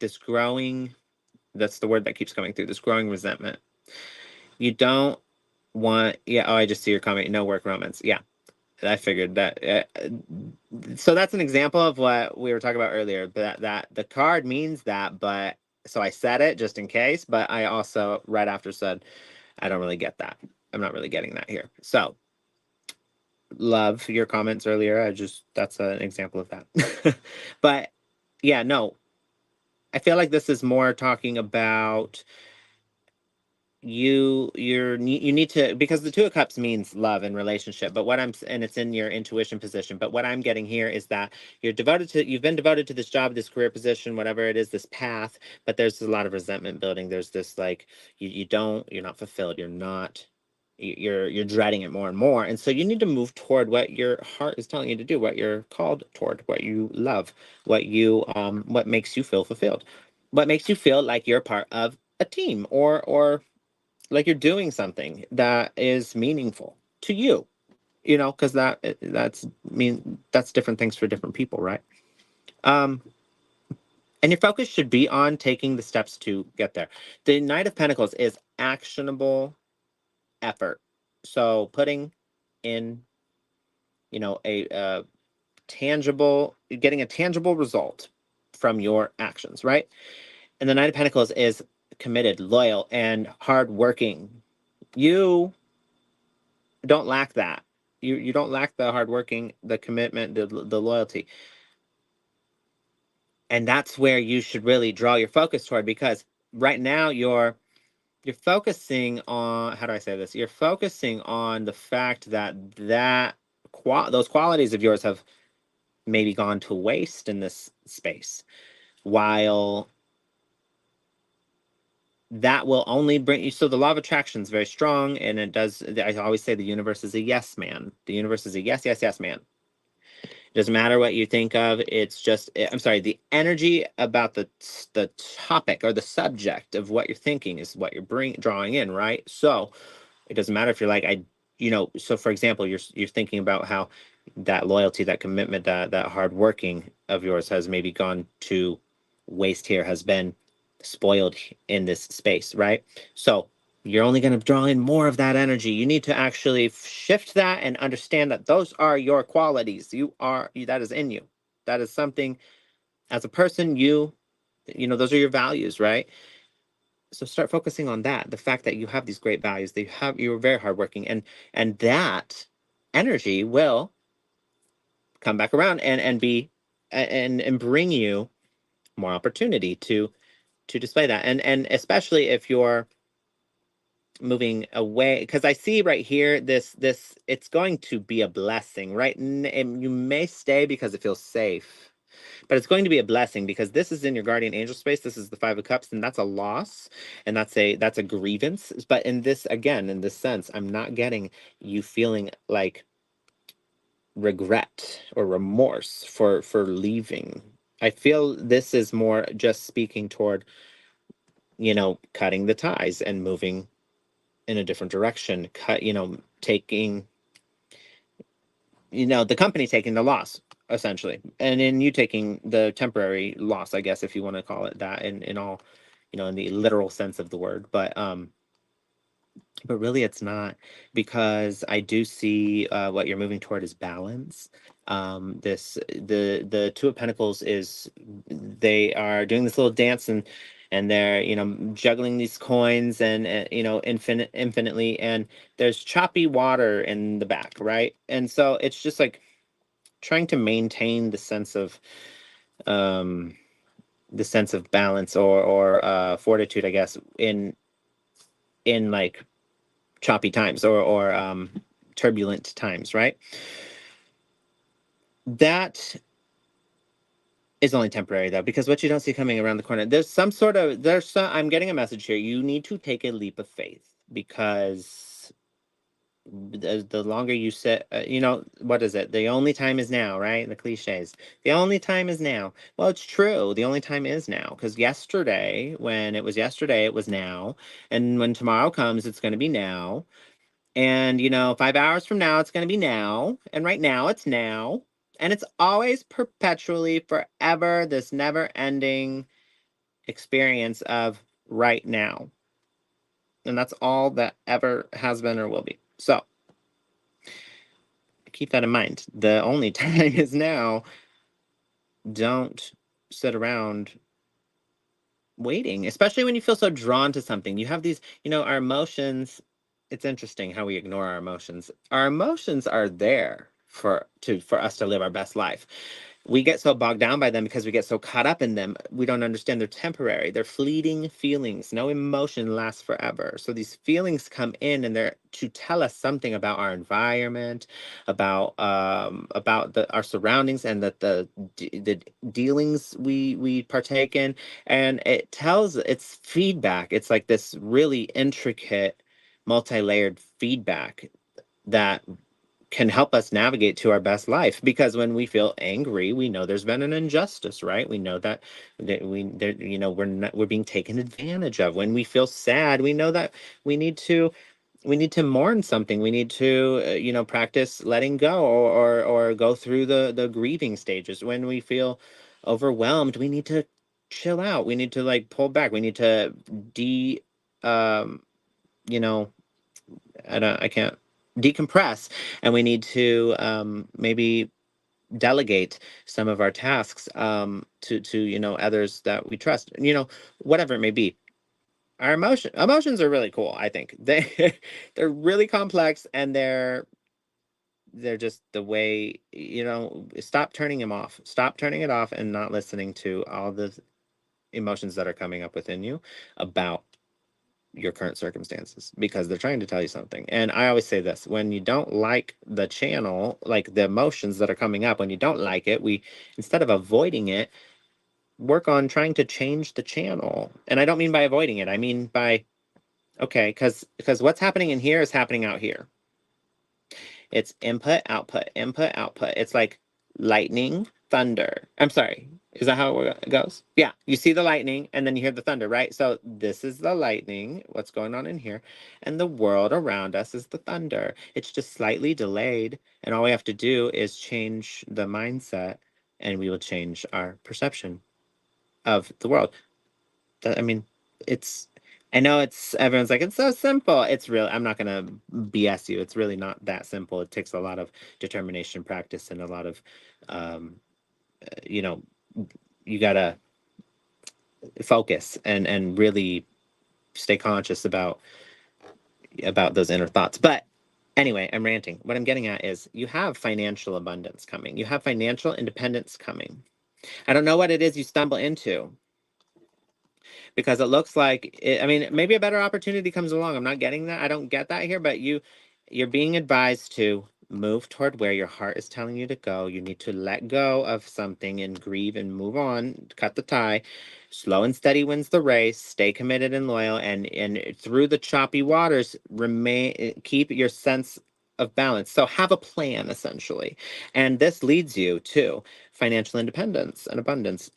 this growing, that's the word that keeps coming through, this growing resentment. You don't want, yeah, oh, I just see your comment, no work romance. Yeah, I figured that. So that's an example of what we were talking about earlier. That the card means that, but so I said it just in case. But I also right after said I don't really get that. I'm not really getting that here. So love your comments earlier. That's an example of that. But yeah, no, I feel like this is more talking about you need to, because the Two of Cups means love and relationship, but and it's in your intuition position, but what I'm getting here is that you've been devoted to this job, this career position, whatever it is, this path, but there's a lot of resentment building. There's this like you're not fulfilled, you're dreading it more and more, and so you need to move toward what your heart is telling you to do, what you're called toward, what you love, what makes you feel fulfilled, what makes you feel like you're part of a team, or like you're doing something that is meaningful to you, because that's different things for different people, right? um and your focus should be on taking the steps to get there. The Knight of Pentacles is actionable effort, so putting in, a tangible, getting a tangible result from your actions, right? And the Knight of Pentacles is committed, loyal, and hardworking. You don't lack that. You don't lack the hardworking, the commitment, the loyalty. And that's where you should really draw your focus toward, because right now you're focusing on, how do I say this? You're focusing on the fact that those qualities of yours have maybe gone to waste in this space, while that will only bring you, so the law of attraction is very strong, and it does, I always say the universe is a yes man. The universe is a yes, yes, yes man. It doesn't matter what you think of. It's just, I'm sorry, the energy about the topic or the subject of what you're thinking is what you're drawing in, right? So it doesn't matter if you're like, so for example, you're thinking about how that loyalty, that commitment, that hard working of yours has maybe gone to waste here, has been spoiled in this space, right? So you're only going to draw in more of that energy. You need to actually shift that and understand that those are your qualities. That is in you. That is something, as a person, those are your values, right? So start focusing on that. The fact that you have these great values, you're very hardworking, and that energy will come back around and bring you more opportunity to display that. And especially if you're moving away, because I see right here this it's going to be a blessing, right? And you may stay because it feels safe, but it's going to be a blessing because this is in your guardian angel space. This is the Five of Cups, and that's a loss, and that's a grievance. But in this, again, in this sense, I'm not getting you feeling like regret or remorse for leaving. I feel this is more just speaking toward, cutting the ties and moving in a different direction, taking, the company taking the loss essentially, and in you taking the temporary loss, I guess, if you want to call it that, in all, in the literal sense of the word. But really it's not, because I do see what you're moving toward is balance. The Two of Pentacles is, they are doing this little dance, and they're, juggling these coins, and infinitely, and there's choppy water in the back, right? And so it's just like trying to maintain um the sense of balance, or fortitude, I guess, in like choppy times, or turbulent times, right? That is only temporary, though, because what you don't see coming around the corner, I'm getting a message here. You need to take a leap of faith, because the longer you sit, what is it? The only time is now, right? The cliches. The only time is now. Well, it's true. The only time is now, because yesterday, when it was yesterday, it was now. And when tomorrow comes, it's going to be now. And, 5 hours from now, it's going to be now. And right now, it's now. And it's always perpetually, forever, this never ending experience of right now. And that's all that ever has been or will be. So keep that in mind. The only time is now. Don't sit around waiting, especially when you feel so drawn to something. You have these, our emotions. It's interesting how we ignore our emotions. Our emotions are there for us to live our best life. We get so bogged down by them because we get so caught up in them. We don't understand they're temporary. They're fleeting feelings. No emotion lasts forever. So these feelings come in, and they're to tell us something about our environment, about our surroundings, and that the dealings we partake in. And it's feedback. It's like this really intricate, multi-layered feedback that can help us navigate to our best life. Because when we feel angry, we know there's been an injustice, right? We know that we're being taken advantage of. When we feel sad, we know that we need to mourn something. We need to practice letting go, or go through the grieving stages. When we feel overwhelmed, we need to chill out. We need to like pull back. We need to um you know I can't decompress, and we need to maybe delegate some of our tasks to others that we trust. Whatever it may be. Our emotions are really cool. I think they're really complex, and they're just the way, stop turning them off. Stop turning it off and not listening to all the emotions that are coming up within you about your current circumstances, because they're trying to tell you something. And I always say this: when you don't like the channel, like the emotions that are coming up, when you don't like it, we, instead of avoiding it, work on trying to change the channel. And I don't mean by avoiding it, I mean by, okay, because what's happening in here is happening out here. It's input, output, input, output. It's like lightning, thunder. I'm sorry. Is that how it goes? Yeah. You see the lightning, and then you hear the thunder, right? So this is the lightning, what's going on in here. And the world around us is the thunder. It's just slightly delayed. And all we have to do is change the mindset, and we will change our perception of the world. I mean, it's, I know everyone's like, it's so simple. It's real. I'm not gonna BS you. It's really not that simple. It takes a lot of determination, practice, and a lot of, um, you know, you gotta focus and really stay conscious about those inner thoughts. But anyway, I'm ranting. What I'm getting at is, you have financial abundance coming. You have financial independence coming. I don't know what it is you stumble into, because it looks like I mean, maybe a better opportunity comes along. I'm not getting that. I don't get that here, but you're being advised to move toward where your heart is telling you to go. You need to let go of something and grieve and move on, cut the tie. Slow and steady wins the race. Stay committed and loyal, and through the choppy waters, keep your sense of balance. So have a plan, essentially. And this leads you to financial independence and abundance.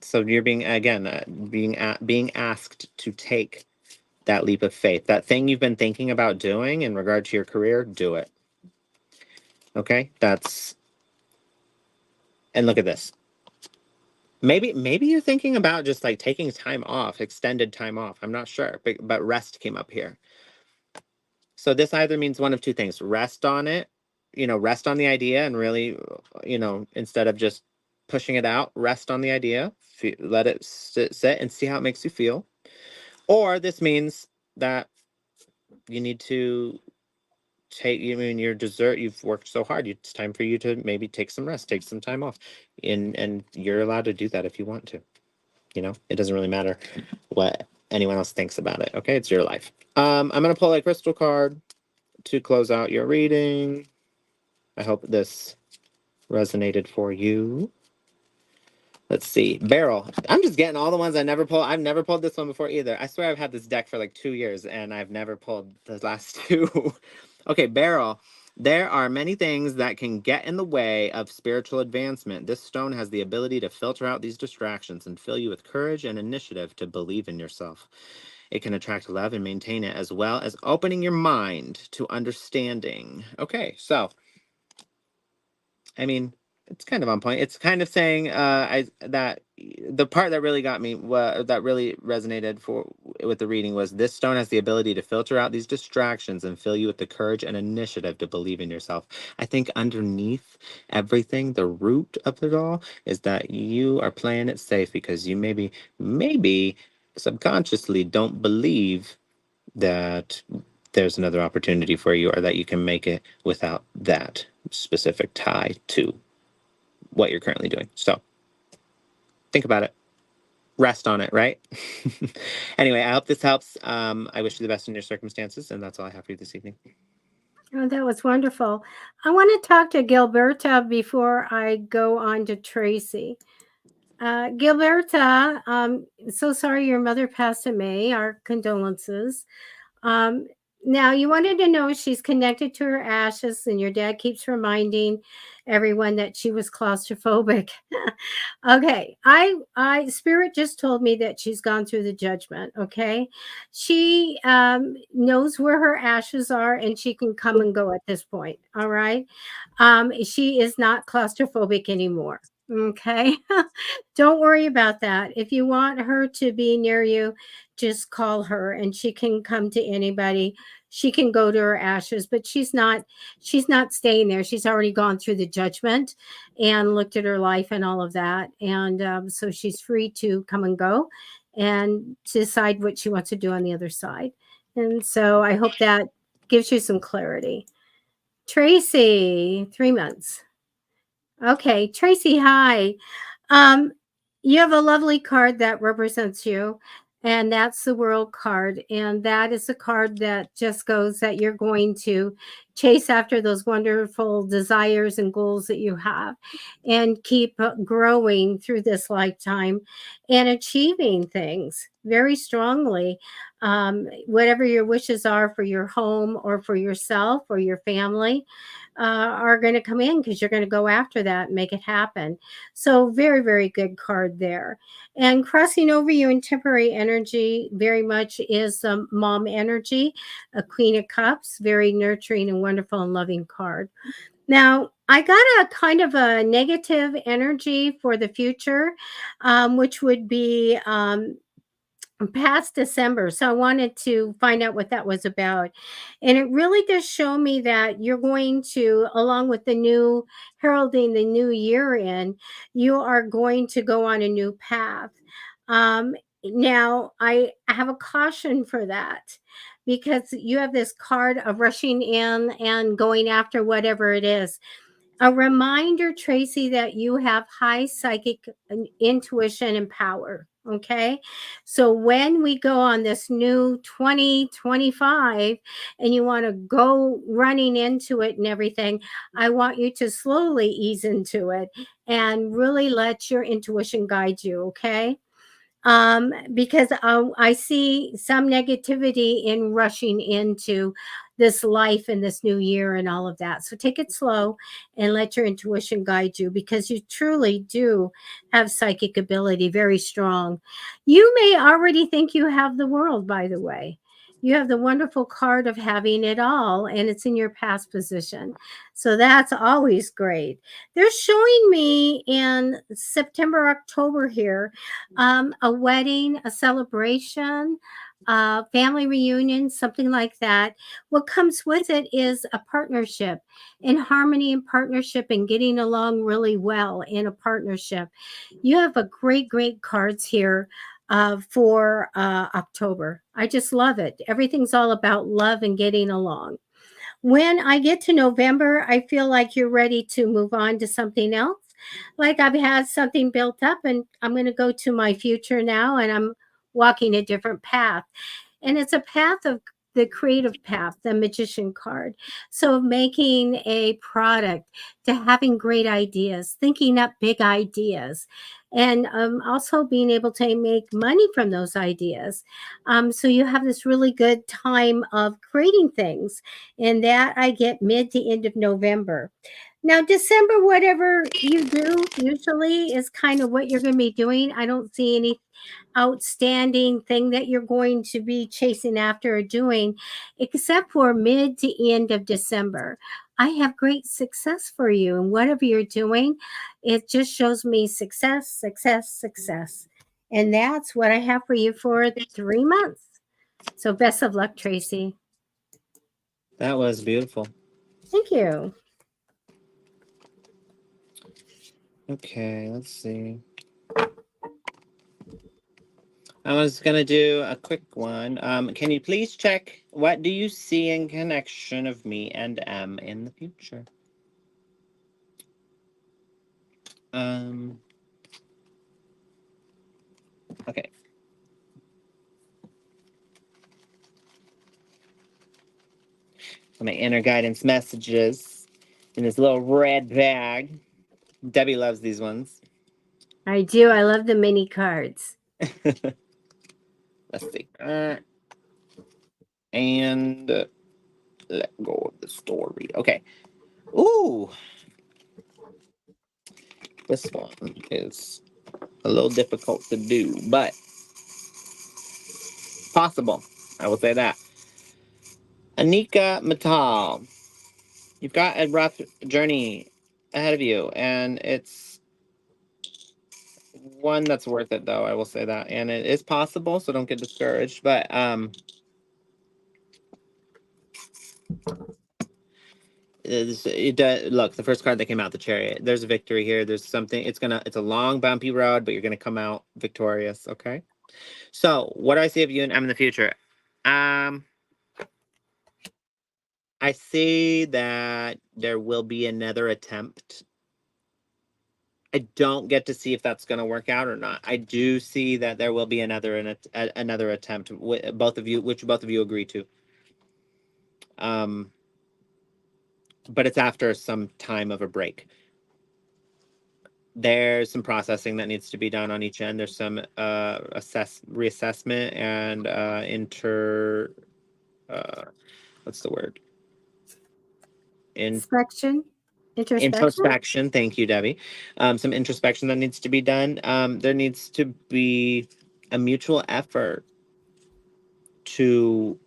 So you're being, again, being asked to take that leap of faith. That thing you've been thinking about doing in regard to your career, do it. Okay? And look at this. Maybe you're thinking about just like taking time off, extended time off. I'm not sure, but rest came up here. So this either means one of two things: rest on it, rest on the idea, and really, instead of just pushing it out, rest on the idea, let it sit and see how it makes you feel. Or this means that you need to your dessert. You've worked so hard. It's time for you to maybe take some rest, take some time off. And you're allowed to do that if you want to. It doesn't really matter what anyone else thinks about it. Okay, it's your life. I'm gonna pull a crystal card to close out your reading. I hope this resonated for you. Let's see. Beryl. I'm just getting all the ones I never pulled. I've never pulled this one before either. I swear I've had this deck for like 2 years and I've never pulled the last two. Okay, Beryl. There are many things that can get in the way of spiritual advancement. This stone has the ability to filter out these distractions and fill you with courage and initiative to believe in yourself. It can attract love and maintain it, as well as opening your mind to understanding. Okay, so I mean, it's kind of on point. It's kind of saying that the part that really got me, that really resonated with the reading, was this stone has the ability to filter out these distractions and fill you with the courage and initiative to believe in yourself. I think underneath everything, the root of it all is that you are playing it safe because you maybe subconsciously don't believe that there's another opportunity for you, or that you can make it without that specific tie to what you're currently doing. So think about it, rest on it, right? Anyway, I hope this helps. I wish you the best in your circumstances, and that's all I have for you this evening. Oh, that was wonderful. I want to talk to Gilberta before I go on to Tracy. Gilberta, so sorry your mother passed in May. Our condolences. Um, Now, you wanted to know if she's connected to her ashes, and your dad keeps reminding everyone that she was claustrophobic. Okay, I Spirit just told me that she's gone through the judgment. Okay, she knows where her ashes are, and she can come and go at this point. All right, she is not claustrophobic anymore. Okay, don't worry about that. If you want her to be near you, just call her and she can come to anybody. She can go to her ashes, but she's not staying there. She's already gone through the judgment and looked at her life and all of that, and so she's free to come and go and decide what she wants to do on the other side. And so I hope that gives you some clarity. Tracy, 3 months. Okay, Tracy, hi. Um, you have a lovely card that represents you, and that's the World card. And that is a card that just goes that you're going to chase after those wonderful desires and goals that you have and keep growing through this lifetime and achieving things very strongly. Whatever your wishes are for your home or for yourself or your family, are going to come in because you're going to go after that and make it happen. So, very, very good card there. And crossing over you in temporary energy very much is mom energy, a Queen of Cups, very nurturing and wonderful and loving card. Now, I got a kind of a negative energy for the future, which would be past December. So I wanted to find out what that was about. And it really does show me that you're going to, along with the new heralding the new year in, you are going to go on a new path. Now, I have a caution for that because you have this card of rushing in and going after whatever it is. A reminder, Tracy, that you have high psychic intuition and power. Okay. So when we go on this new 2025 and you want to go running into it and everything, I want you to slowly ease into it and really let your intuition guide you. Okay. Because I see some negativity in rushing into this life and this new year and all of that. So take it slow and let your intuition guide you, because you truly do have psychic ability, very strong. You may already think you have the world, by the way. You have the wonderful card of having it all, and it's in your past position. So that's always great. They're showing me in September, October here, a wedding, a celebration, a family reunion, something like that. What comes with it is a partnership, and harmony and partnership, and getting along really well in a partnership. You have a great, great cards here for October. I just love it. Everything's all about love and getting along. When I get to November, I feel like you're ready to move on to something else. Like I've had something built up and I'm going to go to my future now, and I'm walking a different path. And it's a path of the creative path, the magician card. So making a product, to having great ideas, thinking up big ideas, and also being able to make money from those ideas. So you have this really good time of creating things, and that I get mid to end of November. Now, December, whatever you do, usually is kind of what you're going to be doing. I don't see any outstanding thing that you're going to be chasing after or doing, except for mid to end of December. I have great success for you, and whatever you're doing, it just shows me success, success, success. And that's what I have for you for 3 months. So, best of luck, Tracy. That was beautiful. Thank you. Okay, let's see. I was gonna do a quick one. Can you please check what do you see in connection of me and M in the future? Okay. So my inner guidance messages in this little red bag. Debbie loves these ones. I do. I love the mini cards. Let's see. And let go of the story. Okay. Ooh. This one is a little difficult to do, but possible. I will say that. Anika Matal, you've got a rough journey ahead of you, and it's one that's worth it, though. I will say that, and it is possible, so don't get discouraged. But look, the first card that came out, the Chariot. There's a victory here. There's something. It's a long, bumpy road, but you're gonna come out victorious. Okay. So, what do I see of you and M in the future? I see that there will be another attempt. I don't get to see if that's going to work out or not. I do see that there will be another attempt with both of you, which both of you agree to. But it's after some time of a break. There's some processing that needs to be done on each end. There's some reassessment and what's the word? Inspection, introspection. Introspection. Thank you, Debbie. Some introspection that needs to be done. There needs to be a mutual effort to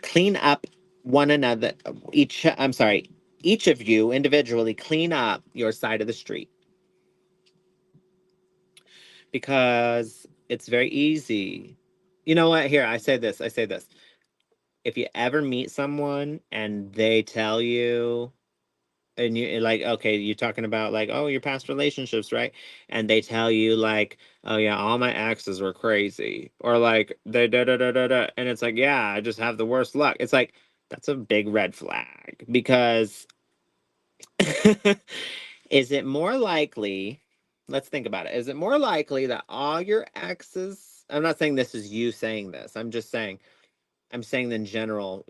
clean up one another. Each of you individually clean up your side of the street, because it's very easy. You know what? Here, I say this. If you ever meet someone and they tell you, and you like, okay, you're talking about like, oh, your past relationships, right? And they tell you like, oh yeah, all my exes were crazy, or like they da da da da da, and it's like, yeah, I just have the worst luck. It's like, That's a big red flag, because is it more likely, let's think about it. Is it more likely that all your exes, I'm not saying this is you saying this, I'm just saying, I'm saying in general,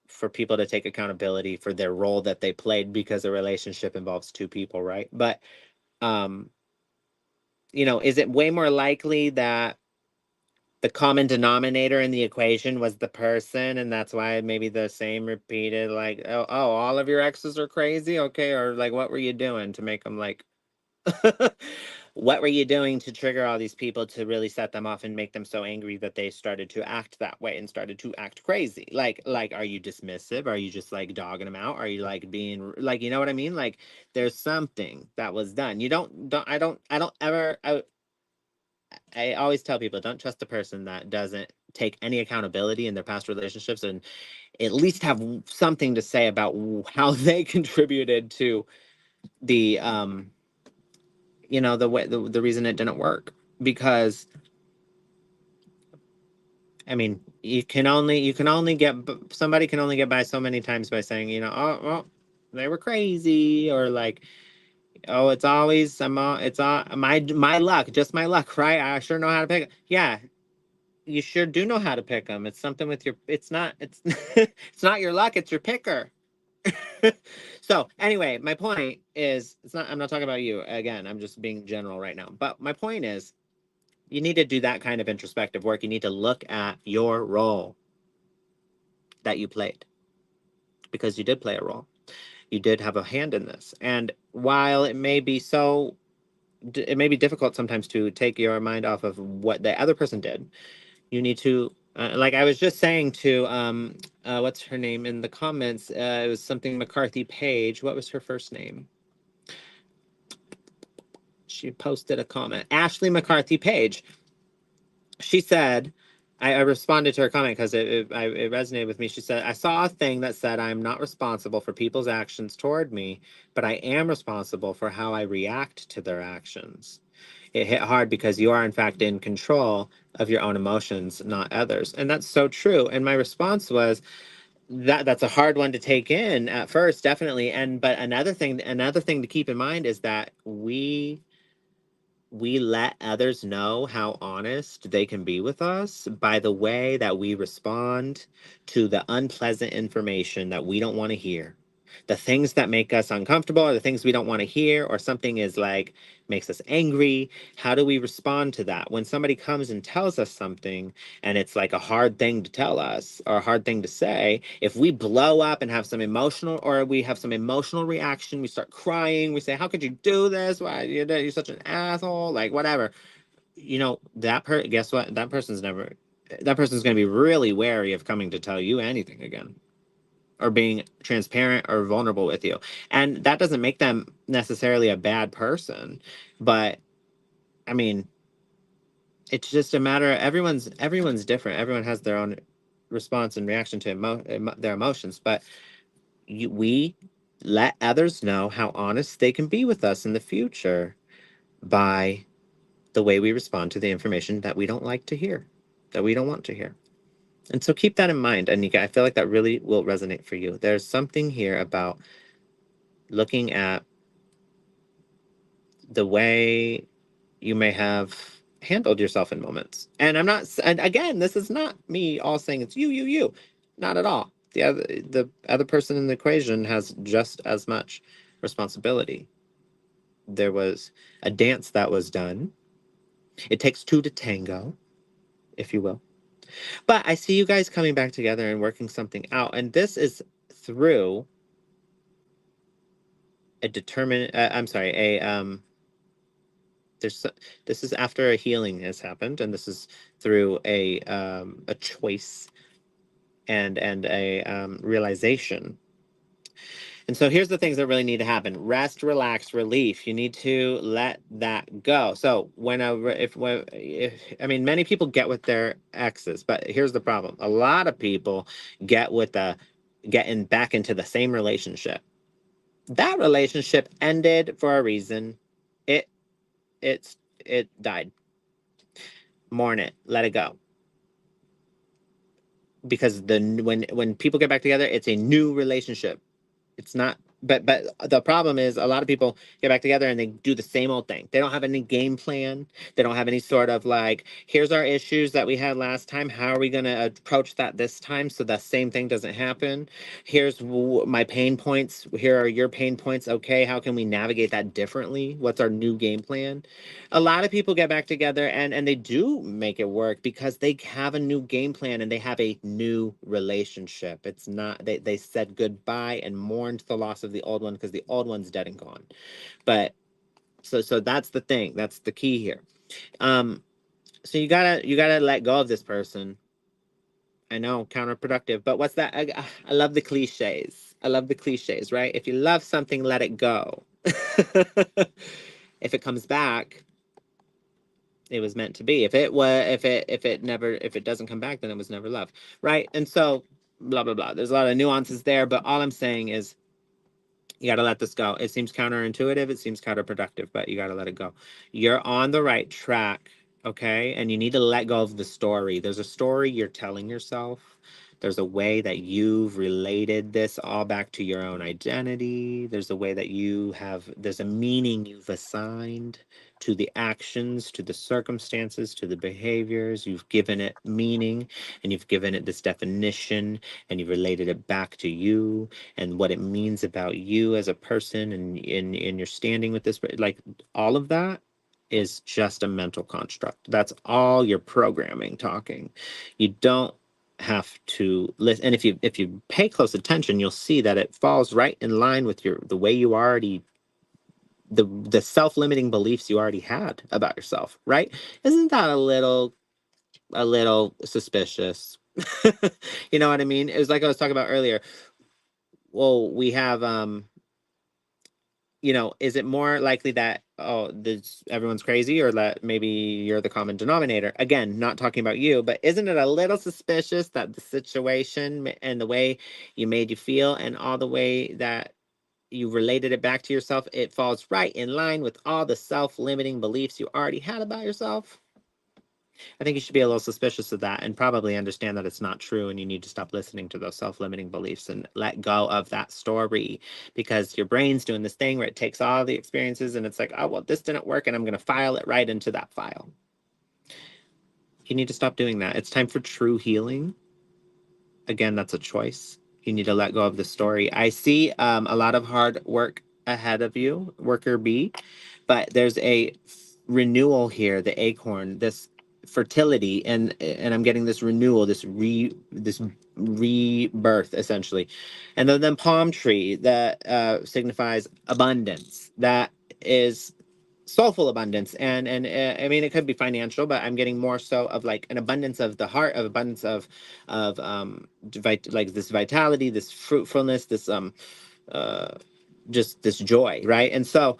for people to take accountability for their role that they played, because a relationship involves two people, right? But, um, is it way more likely that the common denominator in the equation was the person, and that's why maybe the same repeated, like, oh, all of your exes are crazy, okay? Or like, what were you doing to make them like, what were you doing to trigger all these people to really set them off and make them so angry that they started to act that way and started to act crazy? Like, are you dismissive? Are you just like dogging them out? Are you like being like, you know what I mean? Like, there's something that was done. You don't ever, I always tell people, don't trust a person that doesn't take any accountability in their past relationships, and at least have something to say about how they contributed to the the way, the reason it didn't work. Because I mean, you can only get, somebody can only get by so many times by saying, oh, well, they were crazy, or like, oh, it's always, it's all my luck, just my luck, right? I sure know how to pick it. Yeah, you sure do know how to pick them. It's something with your, it's it's not your luck, it's your picker. So anyway, my point is, I'm not talking about you again. I'm just being general right now. But my point is, you need to do that kind of introspective work. You need to look at your role that you played, because you did play a role. You did have a hand in this. And while it may be it may be difficult sometimes to take your mind off of what the other person did, you need to, like I was just saying to, what's her name in the comments? It was something McCarthy Page. What was her first name? She posted a comment. Ashley McCarthy Page. She said, I responded to her comment because it resonated with me. She said, I saw a thing that said, I'm not responsible for people's actions toward me, but I am responsible for how I react to their actions. It hit hard because you are, in fact, in control of your own emotions, not others. And that's so true. And my response was, that's a hard one to take in at first, definitely. But another thing to keep in mind is that we let others know how honest they can be with us by the way that we respond to the unpleasant information that we don't want to hear. The things that make us uncomfortable, or the things we don't want to hear, or something is like makes us angry. How do we respond to that? When somebody comes and tells us something, and it's like a hard thing to tell us or a hard thing to say, if we blow up and have some emotional, or we have some emotional reaction, we start crying, we say, how could you do this? Why you're such an asshole, like whatever. Guess what? That person's going to be really wary of coming to tell you anything again, or being transparent or vulnerable with you. And that doesn't make them necessarily a bad person, but I mean, it's just a matter of, everyone's different. Everyone has their own response and reaction to their emotions. But we let others know how honest they can be with us in the future by the way we respond to the information that we don't like to hear, that we don't want to hear. And so keep that in mind, Anika. I feel like that really will resonate for you. There's something here about looking at the way you may have handled yourself in moments. And again, this is not me all saying it's you. Not at all. The other person in the equation has just as much responsibility. There was a dance that was done. It takes two to tango, if you will. But I see you guys coming back together and working something out. And this is through a determined, I'm sorry, there's this is after a healing has happened, and this is through a choice and a realization. And so here's the things that really need to happen: rest, relax, relief. You need to let that go. So if I mean, many people get with their exes, but here's the problem: a lot of people getting back into the same relationship. That relationship ended for a reason. It it died. Mourn it. Let it go. because when people get back together, it's a new relationship. It's not, but the problem is a lot of people get back together and they do the same old thing. They don't have any game plan. They don't have any sort of like, here's our issues that we had last time. How are we going to approach that this time so that same thing doesn't happen? Here's my pain points. Here are your pain points. Okay, how can we navigate that differently? What's our new game plan? A lot of people get back together and they do make it work because they have a new game plan and they have a new relationship. It's not they said goodbye and mourned the loss of the old one because the old one's dead and gone. But so that's the thing. That's the key here. Um so you gotta let go of this person. I know, counterproductive, but what's that? I love the cliches. I love the cliches, right? If you love something, let it go. If it comes back, it was meant to be. If it doesn't come back, then it was never love, right? And so blah blah blah. There's a lot of nuances there, but all I'm saying is you got to let this go. It seems counterintuitive, it seems counterproductive, but you got to let it go. You're on the right track, okay? And you need to let go of the story. There's a story you're telling yourself. There's a way that you've related this all back to your own identity. There's a way that there's a meaning you've assigned to the actions, to the circumstances, to the behaviors. You've given it meaning and you've given it this definition and you've related it back to you and what it means about you as a person and in your standing with this, like all of that is just a mental construct. That's all your programming talking. You don't have to listen. And if you pay close attention, you'll see that it falls right in line with the way you already the self-limiting beliefs you already had about yourself, right? Isn't that a little suspicious? You know what I mean? It was like I was talking about earlier. Well, we have is it more likely that, oh, this everyone's crazy, or that maybe you're the common denominator? Again, not talking about you, but isn't it a little suspicious that the situation and the way you made you feel and all the way that you related it back to yourself, it falls right in line with all the self-limiting beliefs you already had about yourself? I think you should be a little suspicious of that and probably understand that it's not true and you need to stop listening to those self-limiting beliefs and let go of that story, because your brain's doing this thing where it takes all the experiences and it's like, oh, well, this didn't work and I'm going to file it right into that file. You need to stop doing that. It's time for true healing. Again, that's a choice. You need to let go of the story. I see a lot of hard work ahead of you, worker B, but there's a renewal here, the acorn, this fertility, and I'm getting this renewal, this rebirth essentially. And then palm tree that signifies abundance. That is soulful abundance, and I mean it could be financial, but I'm getting more so of like an abundance of the heart, of abundance of like this vitality, this fruitfulness, this uh just this joy, right? And so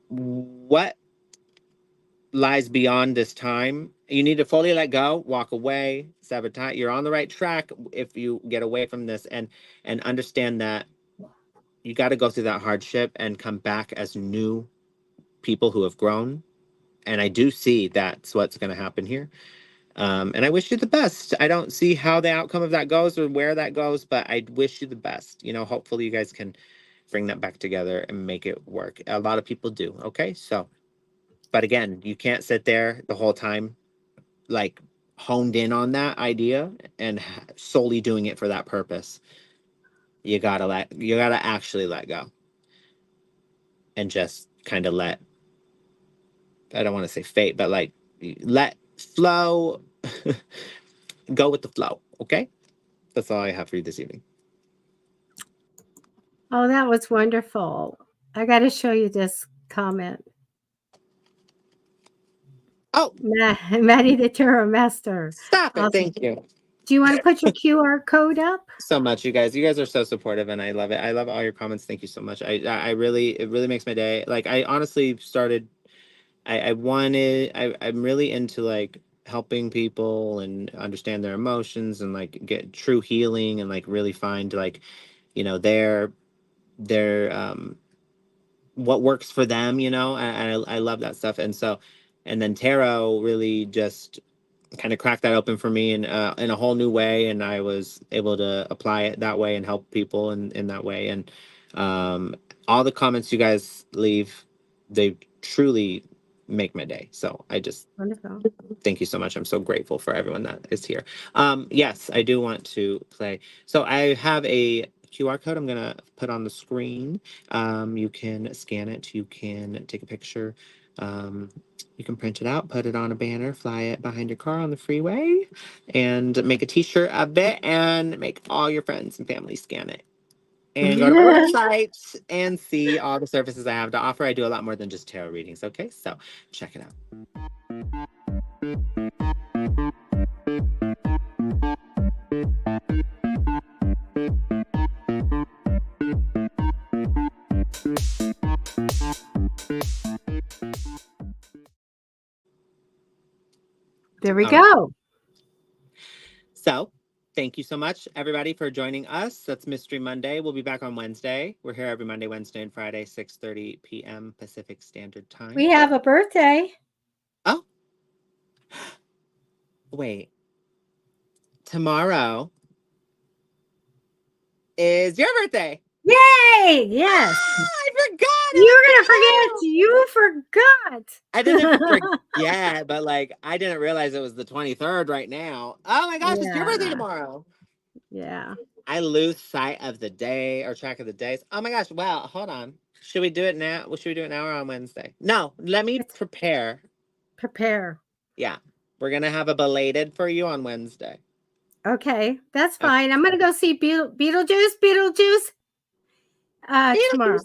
what lies beyond this time, you need to fully let go, walk away, sabotage. You're on the right track if you get away from this and understand that you got to go through that hardship and come back as new people who have grown. And I do see that's what's going to happen here. And I wish you the best. I don't see how the outcome of that goes or where that goes, but I wish you the best. Hopefully you guys can bring that back together and make it work. A lot of people do. Okay. So, but again, you can't sit there the whole time, like honed in on that idea and solely doing it for that purpose. You gotta actually let go and just kind of I don't want to say fate, but like let flow, go with the flow. Okay. That's all I have for you this evening. Oh, that was wonderful. I got to show you this comment. Oh, Matty the Tarot Master. stop it. Awesome. Thank you Do you want to put your QR code up? so much, you guys. You guys are so supportive and I love it. I love all your comments. Thank you so much. I really, it really makes my day. Like I honestly started, I'm really into like helping people and understand their emotions and like get true healing and like really find like, their what works for them, and I love that stuff. And so, and then tarot really just kind of cracked that open for me in a whole new way, and I was able to apply it that way and help people in that way. And all the comments you guys leave, they truly make my day. So I just Wonderful. thank you so much. I'm so grateful for everyone that is here. Yes, I do want to play. So I have a QR code I'm gonna put on the screen. You can scan it, you can take a picture, you can print it out, put it on a banner, fly it behind your car on the freeway, and make a t-shirt of it, and make all your friends and family scan it. And go to my website and see all the services I have to offer. I do a lot more than just tarot readings, okay? So check it out. There we All right. go. So, thank you so much, everybody, for joining us. That's Mystery Monday. We'll be back on Wednesday. We're here every Monday, Wednesday, and Friday, 6:30 p.m. Pacific Standard Time. We have a birthday. Oh. Wait. Tomorrow is your birthday. Yay! Yes. Ah, I forgot. You were gonna forget. You forgot. I didn't forget, but like I didn't realize it was the 23rd right now. Oh my gosh, it's your birthday tomorrow. Yeah. I lose sight of the day or track of the days. Oh my gosh. Well, hold on. Should we do it now? Should we do it now or on Wednesday? No, let me prepare. Prepare. Yeah. We're going to have a belated for you on Wednesday. Okay. That's fine. I'm going to go see Beetlejuice. Tomorrow.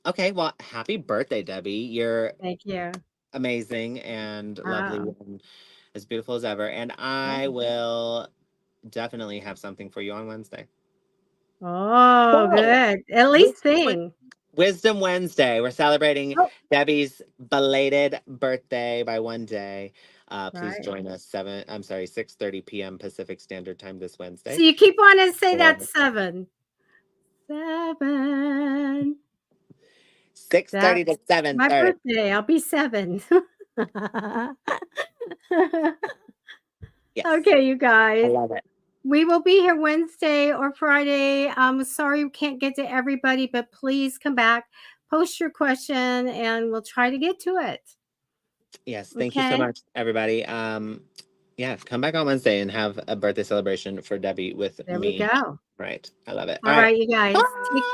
Okay. Well, happy birthday, Debbie. You're Thank you. amazing and lovely and as beautiful as ever. And I will definitely have something for you on Wednesday. Oh, good. At least thing. Wisdom Wednesday. We're celebrating Debbie's belated birthday by one day. Please join us 6:30 p.m. Pacific Standard Time this Wednesday. So you keep on and say that 7. 7. 6:30 to 7:30. My birthday. I'll be 7. Yes. Okay, you guys. I love it. We will be here Wednesday or Friday. I'm sorry we can't get to everybody, but please come back, post your question, and we'll try to get to it. Yes, thank you so much, everybody. Yeah, come back on Wednesday and have a birthday celebration for Debbie with me. There we go. Right. I love it. All right, you guys. Bye. Take care.